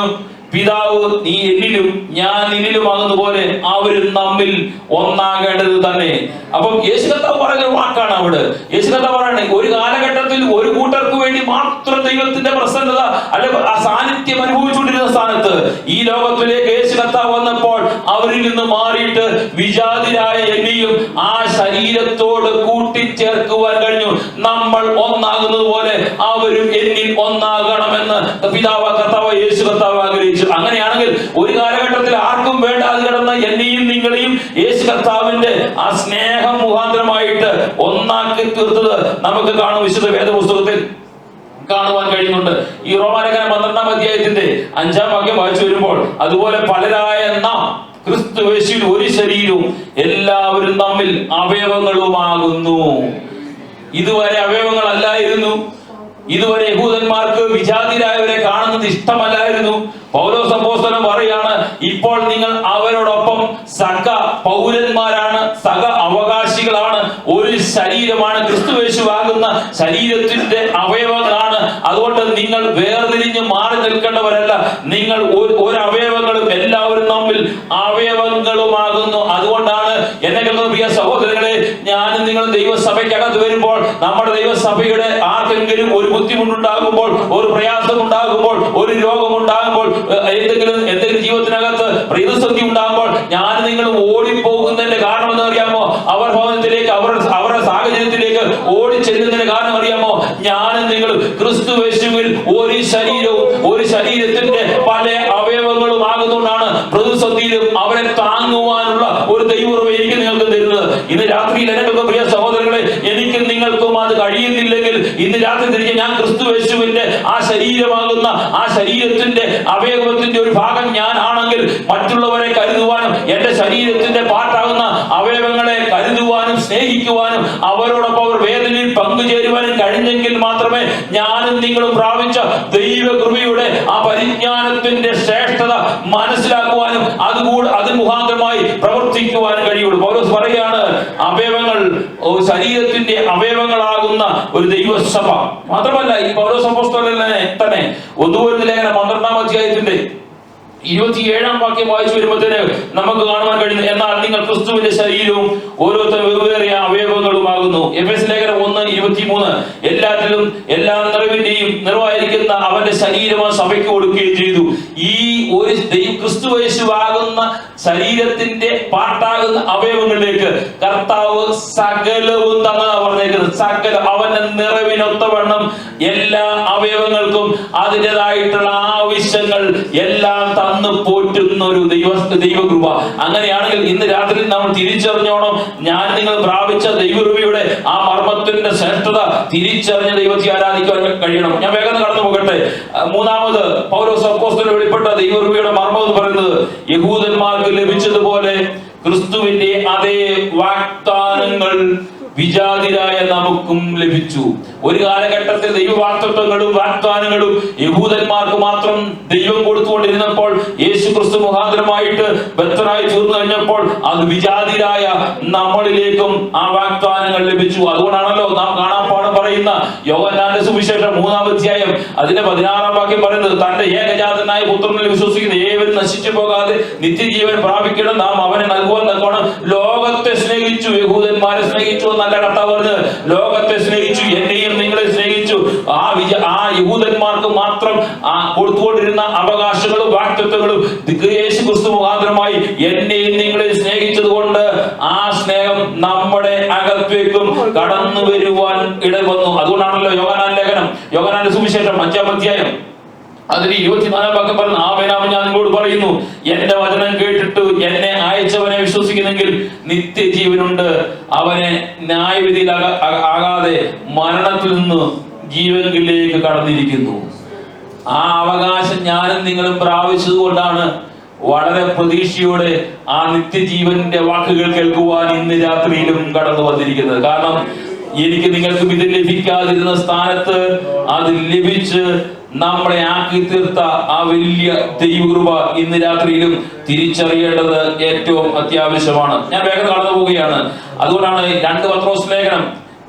പിതാവ് നീ എന്നിലും ഞാൻ നിന്നിലുമാകുന്ന പോലെ അവരും നമ്മിൽ ഒന്നാകേണ്ടത് തന്നെ. അപ്പം യേശു കർത്താവ് പറയുന്ന വാക്കാണ് അവിടെ. യേശു കർത്താവ് പറയുന്നത്, ഒരു കാലഘട്ടത്തിൽ ഒരു കൂട്ടർക്ക് വേണ്ടി മാത്രം ദൈവത്തിന്റെ പ്രസന്നത അല്ലെ ആ സാന്നിധ്യം അനുഭവിച്ചുകൊണ്ടിരുന്ന സ്ഥാനത്ത് ഈ ലോകത്തിലേക്ക് യേശു കർത്താവ് വന്നപ്പോൾ അവരിൽ നിന്ന് മാറിയിട്ട് വിജാതിരായ എന്നെയും ആ ശരീരത്തോട് കൂട്ടിച്ചേർക്കുവാൻ കഴിഞ്ഞു. നമ്മൾ ഒന്നാകുന്നത് പോലെ അവരും എന്നിൽ ഒന്നാകണമെന്ന് പിതാവ് കർത്താവ് യേശു കർത്താവ് ആഗ്രഹിച്ചു. അങ്ങനെയാണെങ്കിൽ ഒരു കാലഘട്ടത്തിൽ ആർക്കും വേണ്ടാതെ കിടന്ന എന്നെയും നിങ്ങളെയും യേശു കർത്താവിന്റെ ആ സ്നേഹം മുഖാന്തരമായിട്ട് ഒന്നാക്കി തീർത്തത് നമുക്ക് കാണും, വിശുദ്ധ വേദപുസ്തകത്തിൽ കാണുവാൻ കഴിയുന്നുണ്ട്. ഈ റോമാലേഖനം 12-ാം അധ്യായത്തിന്റെ 5-ാം വാക്യം വായിച്ചു വരുമ്പോൾ, അതുപോലെ പലരായ നാം ക്രിസ്തുയേശുവിൽ ഒരു ശരീരവും എല്ലാവരും തമ്മിൽ അവയവങ്ങളുമാകുന്നു. ഇതുവരെ അവയവങ്ങളല്ലായിരുന്നു. ഇതുവരെ യഹൂദന്മാർക്ക് വിജാതിരായവരെ കാണുന്നത് ഇഷ്ടമല്ലായിരുന്നു. പൗലോസ് അപ്പോസ്തലൻ പറയാണ്, ഇപ്പോൾ നിങ്ങൾ അവരോടൊപ്പം സഹ പൗരന്മാരാണ്, സഹ അവകാശികളാണ്, ഒരു ശരീരമാണ്, ക്രിസ്തുയേശുവാകുന്ന ശരീരത്തിന്റെ അവയവങ്ങളാണ്. അതുകൊണ്ട് നിങ്ങൾ വേർതിരിഞ്ഞ് മാറി നിൽക്കേണ്ടവരല്ല, നിങ്ങൾ ഒരു അവയവങ്ങളും എല്ലാവരും തമ്മിൽ അവയവങ്ങളുമാകുന്നു. അതുകൊണ്ടാണ് എന്നെ കേൾക്കുന്ന പ്രിയ സഹോദരങ്ങളെ, ഞാനും നിങ്ങൾ ദൈവസഭയ്ക്കകത്ത് വരുമ്പോൾ നമ്മുടെ ദൈവസഭയുടെ ആർക്കെങ്കിലും ഒരു ബുദ്ധിമുട്ടുണ്ടാകുമ്പോൾ, ഒരു പ്രയാസം ഉണ്ടാകുമ്പോൾ, ഒരു രോഗമുണ്ടാകുമ്പോൾ, എന്തെങ്കിലും ജീവിതത്തിനകത്ത് പ്രതിസന്ധി ഉണ്ടാകുമ്പോൾ ഞാൻ നിങ്ങൾ ഓടിപ്പോകുന്നതിന്റെ കാരണം എന്ന് അറിയാമോ? അവർ ഭവനത്തിലേക്ക് അവരുടെ സാഹചര്യത്തിലേക്ക് ഓടി ചെല്ലുന്നതിന്റെ കാരണം അറിയാമോ? ഞാനും നിങ്ങൾ ക്രിസ്തുയേശുവിൽ ഒരു ശരീരവും ഒരു ശരീര ശരീരത്തിന്റെ പല അവയവങ്ങളും ആകുന്നതുകൊണ്ടാണ് പ്രതിസന്ധിയിലും അവരെ താങ്ങുവാനുള്ള ഒരു ദൈവകൃപ എനിക്ക് നിങ്ങൾക്ക് തരുന്നത്. ഇന്ന് രാത്രിയിൽ എന്റെ പ്രിയ സഹോദരങ്ങളെ, എനിക്കും നിങ്ങൾക്കും അത് കഴിയുന്നില്ലെങ്കിൽ ഇന്ന് രാത്രി തിരിച്ച് ഞാൻ ക്രിസ്തുയേശുവിന്റെ ആ ശരീരമാകുന്ന ആ ശരീരത്തിന്റെ അവയവത്തിന്റെ ഒരു ഭാഗം ഞാൻ ആണെങ്കിൽ മറ്റുള്ളവരെ കരുതുവാനും എന്റെ ശരീരത്തിന്റെ പാട്ടാകുന്ന അവയവങ്ങളെ കരുതുവാനും സ്നേഹിക്കുവാനും അവരോടൊപ്പം അവർ വേദനയിൽ പങ്കുചേരുവാനും കഴിഞ്ഞെങ്കിൽ മാത്രമേ ഞാനും നിങ്ങളും പ്രാപിച്ച ദൈവകൃപയുടെ ആ പരിജ്ഞാനത്തിന്റെ ശ്രേഷ്ഠത മനസ്സിലാക്കുവാനും അത് മുഖാന്തരമായി പ്രവർത്തിക്കുവാനും കഴിയുള്ളൂ. പൗലോസ് പറയാണ്, അവയവങ്ങൾ ശരീരത്തിന്റെ അവയവങ്ങളാകുന്ന ഒരു ദൈവസഭ. മാത്രമല്ല ഈ പൗലോസ് അപ്പോസ്തലനെ തന്നെ 1 കൊരിന്ത്യർ ലേഖനം 12-ാം അധ്യായത്തിന്റെ 27-ാം വാക്യം വായിച്ചു വരുമ്പോഴത്തേന് നമുക്ക് കാണുവാൻ കഴിയുന്നു, എന്നാൽ നിങ്ങൾ ക്രിസ്തുവിന്റെ ശരീരവും ഓരോരുത്തരും വെവ്വേറെ അവയവങ്ങളുമാകുന്നു. എഫേസ്യ ലേഖനം 1:23 എല്ലാറ്റിലും എല്ലാ നിറവിന്റെയും നിറവായിരിക്കുന്ന അവന്റെ ശരീരം സഭയ്ക്ക് കൊടുക്കുകയും ചെയ്തു. ഈ ഒരു ക്രിസ്തുയേശുവാകുന്ന ശരീരത്തിന്റെ പാട്ടാകുന്ന അവയവങ്ങളിലേക്ക് കർത്താവ് സകലവും തന്നതാ പറഞ്ഞേക്കുന്നത്. സകല അവന്റെ നിറവിനൊത്തവണ്ണം എല്ലാ അവയവങ്ങൾക്കും അതിൻ്റെതായിട്ടുള്ള ആവശ്യങ്ങൾ എല്ലാം തന്നു പോറ്റുന്ന ഒരു ദൈവകൃപ. അങ്ങനെയാണെങ്കിൽ ഇന്ന് രാത്രി നമ്മൾ തിരിച്ചറിഞ്ഞോണം, ഞാൻ നിങ്ങൾ പ്രാപിച്ച ദൈവകൃപയുടെ ആ മർമ്മത്തിന്റെ ശ്രേഷ്ഠത തിരിച്ചറിഞ്ഞ ദൈവത്തെ ആരാധിക്കാൻ കഴിയണം. ഞാൻ വേഗം കടന്നു പോകട്ടെ. മൂന്നാമത് പൗലോസ് അപ്പോസ്തലൻ വെളിപ്പെട്ട ദൈവകൃപയുടെ മർമ്മം എന്ന് പറയുന്നത്, യഹൂദന്മാർക്ക് ലഭിച്ചതുപോലെ ക്രിസ്തുവിന്റെ അതേ വാഗ്ദാനങ്ങൾ വിജാതിരായ നമുക്കും ലഭിച്ചു. ഒരു കാലഘട്ടത്തിൽ ദൈവവാഗ്ദത്തങ്ങളും വാഗ്ദാനങ്ങളും യഹൂദന്മാർക്ക് മാത്രം ദൈവം കൊടുത്തുകൊണ്ടിരുന്നപ്പോൾ യേശു ക്രിസ്തു മുഖാന്തരമായിട്ട് ബദ്ധനായി തീർന്നു കഴിഞ്ഞപ്പോൾ അത് വിജാതിരായ നമ്മളിലേക്കും ആ വാഗ്ദാനങ്ങൾ ലഭിച്ചു. അതുകൊണ്ടാണല്ലോ നാം കാണാൻ പറയുന്ന യോഹന്നാന്റെ സുവിശേഷം 3-ാം അധ്യായം അതിന്റെ 16-ാം വാക്യം പറയുന്നത്, തന്റെ ഏകജാതനായ പുത്രനിൽ വിശ്വസിക്കുന്ന ഏവരും നശിച്ചു പോകാതെ നിത്യജീവൻ പ്രാപിക്കണം, നാം അവനെ നൽകുവാൻ തക്കോണം ലോകത്തെ സ്നേഹിച്ചു. യഹൂദന്മാരെ സ്നേഹിച്ചു എന്നല്ല കർത്താവ് പറഞ്ഞത്, ലോകത്തെ സ്നേഹിച്ചു, എന്നെയും നിങ്ങളെ സ്നേഹിച്ചു. ആ യഹൂദന്മാർക്ക് മാത്രം കൊടുത്തുകൊണ്ടിരുന്ന അവകാശങ്ങളും വാഗ്ദത്തങ്ങളും യേശു ക്രിസ്തു മുഖാന്തരമായി എന്നെയും നിങ്ങളെ സ്നേഹിച്ചത് കൊണ്ട് ആ സ്നേഹം നമ്മുടെ അകത്തേക്കും കടന്നു വരുവാൻ ഇടവന്നു. അതുകൊണ്ടാണല്ലോ യോഹന്നാന്റെ സുവിശേഷം 5-ാം അധ്യായം അതിന് 24-ാം വാക്യം പറഞ്ഞു, ആമേനാമേൻ ഞാൻ നിങ്ങളോട് പറയുന്നു, എന്റെ വചനം കേട്ടിട്ട് എന്നെ അയച്ചവനെ വിശ്വസിക്കുന്നെങ്കിൽ നിത്യജീവനുണ്ട്, അവനെ ന്യായവിധിയിൽ ആകാതെ മരണത്തിൽ നിന്ന് ജീവനിലേക്ക് കടന്നിരിക്കുന്നു. ആ അവകാശം ഞാനും നിങ്ങളും പ്രാപിച്ചത് കൊണ്ടാണ് വളരെ പ്രതീക്ഷയോടെ ആ നിത്യജീവന്റെ വാക്കുകൾ കേൾക്കുവാൻ ഇന്ന് രാത്രിയിലും കടന്നു വന്നിരിക്കുന്നത്. കാരണം എനിക്ക് നിങ്ങൾക്കും ഇത് ലഭിക്കാതിരുന്ന സ്ഥാനത്ത് അത് ലഭിച്ച് നമ്മളെ ആക്കി തീർത്ത ആ വലിയ ദൈവകൃപ ഇന്ന് രാത്രിയിലും തിരിച്ചറിയേണ്ടത് ഏറ്റവും അത്യാവശ്യമാണ്. ഞാൻ വേഗം കടന്നു പോവുകയാണ്. അതുകൊണ്ടാണ് 2 പത്രോസ് ലേഖനം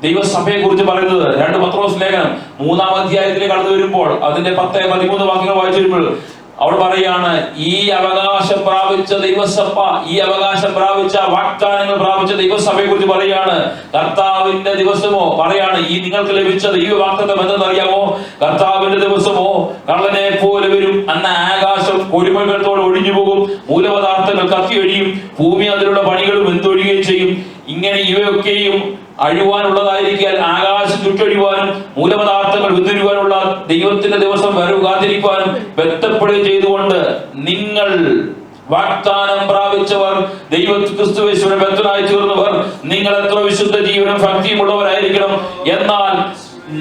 ദൈവസഭയെ കുറിച്ച് പറയുന്നത്. 2 പത്രോസ് ലേഖനം 3-ാം അധ്യായത്തിൽ കടന്നു വരുമ്പോൾ അതിന്റെ 10-13 വാക്യങ്ങൾ വായിച്ചു വരുമ്പോൾ അവിടെ പറയാണ്, ഈ അവകാശം പ്രാപിച്ച ദൈവസഭ, ഈ അവകാശം പ്രാപിച്ച വാഗ്ദാനങ്ങൾ പ്രാപിച്ച ദൈവസഭയെ കുറിച്ച് പറയാണ്. കർത്താവിന്റെ ദിവസമോ പറയാണ്, ഈ നിങ്ങൾക്ക് ലഭിച്ച ദൈവ വാഗ്ദത്തം എന്തെന്നറിയാമോ? കർത്താവിന്റെ ദിവസമോ കള്ളനെ പോലെ വരും, അന്ന് ആകാശം കൊടിമരത്തോടെ ഒഴിഞ്ഞു പോകും, മൂലപദാർത്ഥങ്ങൾ കത്തിയൊഴിയും, ഭൂമി അതിലുള്ള പണികളും വെന്തൊഴിയുകയും ചെയ്യും. ഇങ്ങനെ ഇവയൊക്കെയും അഴിവാനുള്ളതായിരിക്കാൻ ആകാശം ചുറ്റൊഴിവാനും മൂലപദാർത്ഥങ്ങൾ വിതുരുവാനുള്ള ദൈവത്തിന്റെ ദിവസം വരവ് കാത്തിരിക്കുവാനും വ്യക്തപ്പെടുകയും ചെയ്തുകൊണ്ട് നിങ്ങൾ വാഗ്ദാനം പ്രാപിച്ചവർ, ദൈവ ക്രിസ്തുയേശുവിനെ ബദ്ധനായി തീർന്നവർ, നിങ്ങൾ എത്ര വിശുദ്ധ ജീവനും ഭക്തിയും ഉള്ളവരായിരിക്കണം. എന്നാൽ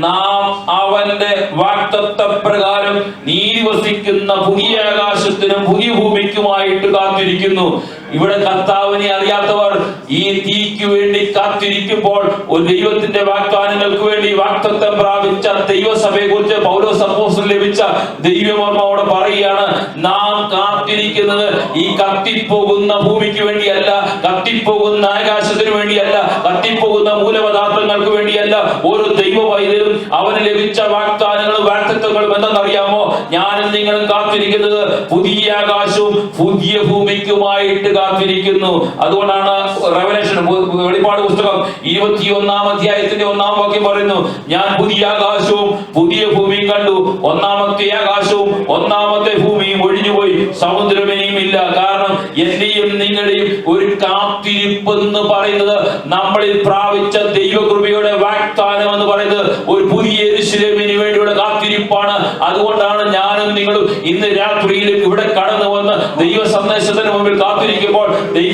നാം അവന്റെ വാഗ്ദത്തപ്രകാരം നീതി വസിക്കുന്ന പുതിയ ആകാശത്തിനും പുതിയ ഭൂമിക്കുമായിട്ട് കാത്തിരിക്കുന്നു. ഇവിടെ കർത്താവിനെ അറിയാത്തവർ ഈ തീക്ക് വേണ്ടി കാത്തിരിക്കുമ്പോൾ ഒരു ദൈവത്തിന്റെ വാഗ്ദാനങ്ങൾക്ക് വേണ്ടി വാഗ്ദത്തം പ്രാപിച്ച ദൈവസഭയെ കുറിച്ച് പൗലോസ് അപ്പോസ്തലൻ ലഭിച്ച ദൈവമർമ്മോട് പറയുകയാണ്, നാം കാത്തിരിക്കുന്നത് ഈ കത്തിപ്പോകുന്ന ഭൂമിക്ക് വേണ്ടിയല്ല, കത്തിപ്പോകുന്ന ആകാശത്തിന് വേണ്ടിയല്ല, കത്തിപ്പോകുന്ന മൂലപദാർത്ഥങ്ങൾക്ക് വേണ്ടിയല്ല. ഒരു ദൈവ വൈദ്യരും അവന് ലഭിച്ച വാഗ്ദാനങ്ങളും വാഗ്ദത്തങ്ങളും എന്തെന്നറിയാമോ? ഞാനും നിങ്ങളും കാത്തിരിക്കുന്നത് പുതിയ ആകാശവും പുതിയ ഭൂമിക്കുമായിട്ട് കാത്തിരിക്കുന്നു. അതുകൊണ്ടാണ് റെവലേഷൻ വെളിപ്പാട് പുസ്തകം 21-ാം അധ്യായത്തിന്റെ 1-ാം വാക്യം പറയുന്നു, ഞാൻ പുതിയ ആകാശവും പുതിയ ഭൂമിയും കണ്ടു, ഒന്നാമത്തെ ആകാശവും ഒന്നാമത്തെ ഭൂമിയും ഒഴിഞ്ഞുപോയി, സമുദ്രം ഇനിയും ഇല്ല. കാരണം എന്റെയും നിങ്ങളുടെയും ഒരു കാത്തിരിപ്പ് എന്ന് പറയുന്നത് നമ്മളിൽ പ്രാപിച്ച ദൈവകൃപയുടെ വാഗ്ദാനം എന്ന് പറയുന്നത് ഒരു പുതിയ യെരൂശലേമിന് വേണ്ടിയുള്ള കാത്തിരിപ്പാണ്. അറിയിപ്പാണ്. അതുകൊണ്ടാണ് ഞാനും നിങ്ങളും ഇന്ന് രാത്രിയിലും ഇവിടെ കടന്നു വന്ന് ദൈവ സന്ദേശത്തിന് മുമ്പിൽ കാത്തിരിക്കുമ്പോൾ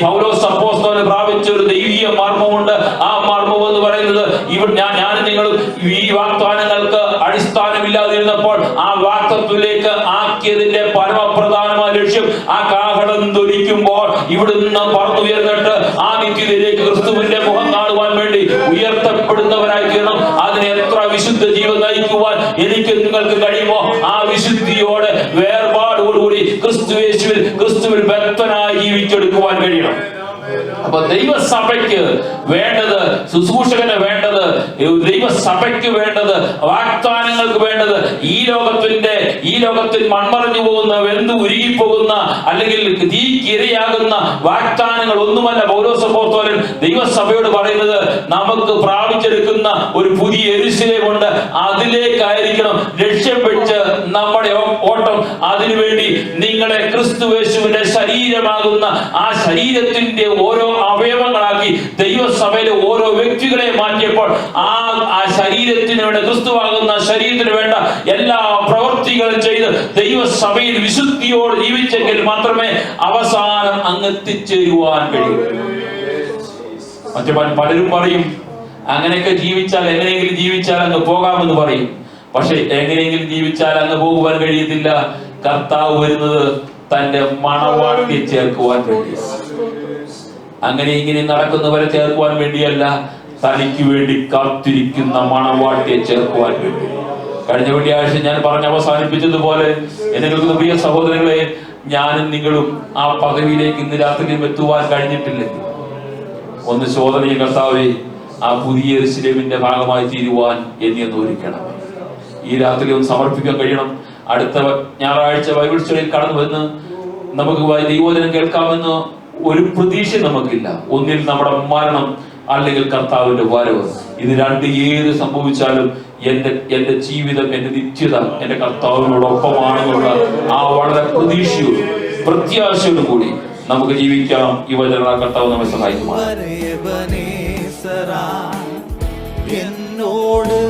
പൗലോസ് അപ്പോസ്തലൻ പ്രാപിച്ച ഒരു ദൈവീയ മർമ്മമുണ്ട്. ആ മർമ്മം എന്ന് പറയുന്നത് ഇവിടെ ഞാനും നിങ്ങളും ഈ വാഗ്ദാനങ്ങൾക്ക് അടിസ്ഥാനമില്ലാതിരുന്നപ്പോൾ ആ വാഗ്ദത്തത്തിലേക്ക് ആക്കിയതിന്റെ പരമപ്രധാനമായ ലക്ഷ്യം ആ കാഹളം ധ്വനിക്കുമ്പോൾ ഇവിടുന്ന് പറന്നുയർന്നിട്ട് ആ നിത്യതയിലേക്ക് ക്രിസ്തുവിന്റെ മുഖം കാണുവാൻ വേണ്ടി ഉയർത്തപ്പെടുന്നവരായി തീരണം. അതിന് എത്ര വിശുദ്ധ ജീവൻ നയിക്കുവാൻ എനിക്ക് നിങ്ങൾക്ക് കഴിയുമോ ആ വിശുദ്ധിയോടെ വേർപാടോടുകൂടി ക്രിസ്തുവിൽ ബദ്ധനായി ജീവിച്ചെടുക്കുവാൻ കഴിയണം. അപ്പൊ ദൈവസഭയ്ക്ക് വേണ്ടത്, ശുശ്രൂഷകന് വേണ്ടത്, ദൈവസഭയ്ക്ക് വേണ്ടത്, വാഗ്ദാനങ്ങൾക്ക് വേണ്ടത് ഈ ലോകത്തിൽ മൺമറഞ്ഞു പോകുന്ന, വെന്ത് ഉരുകിപ്പോകുന്ന, അല്ലെങ്കിൽ തീക്കിരയാകുന്ന വാഗ്ദാനങ്ങൾ ഒന്നുമല്ല. പൗലോസ് അപ്പോസ്തലൻ ദൈവസഭയോട് പറയുന്നത് നമുക്ക് പ്രാപിച്ചെടുക്കുന്ന ഒരു പുതിയ യെരൂശലേമുണ്ട്, അതിലേക്കായിരിക്കണം ലക്ഷ്യം വെച്ച് നമ്മുടെ ഓട്ടം. അതിനുവേണ്ടി നിങ്ങളെ ക്രിസ്തുയേശുവിന്റെ ശരീരമാകുന്ന ആ ശരീരത്തിന്റെ ഓരോ അവയവങ്ങളാക്കി ദൈവസഭയിലെ ഓരോ വ്യക്തികളെ മാറ്റിയപ്പോൾ ആ ശരീരത്തിന് വേണ്ട, ക്രിസ്തുവാകുന്ന ശരീരത്തിന് വേണ്ട എല്ലാ പ്രവൃത്തികളും ചെയ്ത് ദൈവസഭയിൽ വിശുദ്ധിയോട് ജീവിച്ചെങ്കിൽ മാത്രമേ അവസാനം അങ്ങ് എത്തിച്ചേരുവാൻ കഴിയൂ. മറ്റു പലരും പറയും അങ്ങനെയൊക്കെ ജീവിച്ചാൽ, എങ്ങനെയെങ്കിലും ജീവിച്ചാൽ അങ്ങ് പോകാമെന്ന് പറയും. പക്ഷെ എങ്ങനെയെങ്കിലും ജീവിച്ചാൽ അങ്ങ് പോകുവാൻ കഴിയത്തില്ല. കർത്താവ് വരുന്നത് തന്റെ മണവാട്ടിയെ ചേർക്കുവാൻ വേണ്ടി, അങ്ങനെ ഇങ്ങനെ നടക്കുന്നവരെ ചേർക്കുവാൻ വേണ്ടിയല്ല, തനിക്ക് വേണ്ടി കാത്തിരിക്കുന്ന മണവാട്ടിയെ ചേർക്കുവാൻ വേണ്ടി. കഴിഞ്ഞ വെള്ളിയാഴ്ച ഞാൻ പറഞ്ഞ് അവസാനിപ്പിച്ചതുപോലെ നിങ്ങൾക്ക് പ്രിയ സഹോദരങ്ങളെ, ഞാനും നിങ്ങളും ആ പദവിയിലേക്ക് ഇന്ന് രാത്രിയും എത്തുവാൻ കഴിഞ്ഞിട്ടില്ലെങ്കിൽ ഒന്ന് ശോധനയും കർത്താവേ ആ പുതിയ യെരൂശലേമിന്റെ ഭാഗമായി തീരുവാൻ എന്നെ ഒന്ന് ഒരുക്കണം. ഈ രാത്രി ഒന്ന് സമർപ്പിക്കാൻ കഴിയണം. അടുത്ത ഞായറാഴ്ച ബൈബിൾ സ്റ്റഡിയിൽ കടന്നു വന്ന് നമുക്ക് ദൈവവചനം കേൾക്കാമെന്ന് ഒരു പ്രതീക്ഷ നമുക്കില്ല. ഒന്നിൽ നമ്മുടെ മരണം, അല്ലെങ്കിൽ കർത്താവിന്റെ വരവ്. ഇത് രണ്ട് ഏത് സംഭവിച്ചാലും എന്റെ ജീവിതം, എന്റെ നിത്യത എന്റെ കർത്താവിനോടൊപ്പമാണെന്നുള്ള ആ വളരെ പ്രതീക്ഷയോടും പ്രത്യാശയോടും കൂടി നമുക്ക് ജീവിക്കാം. ഈ വചന കർത്താവ് നമ്മെ സഹായിക്കും. എന്നോട്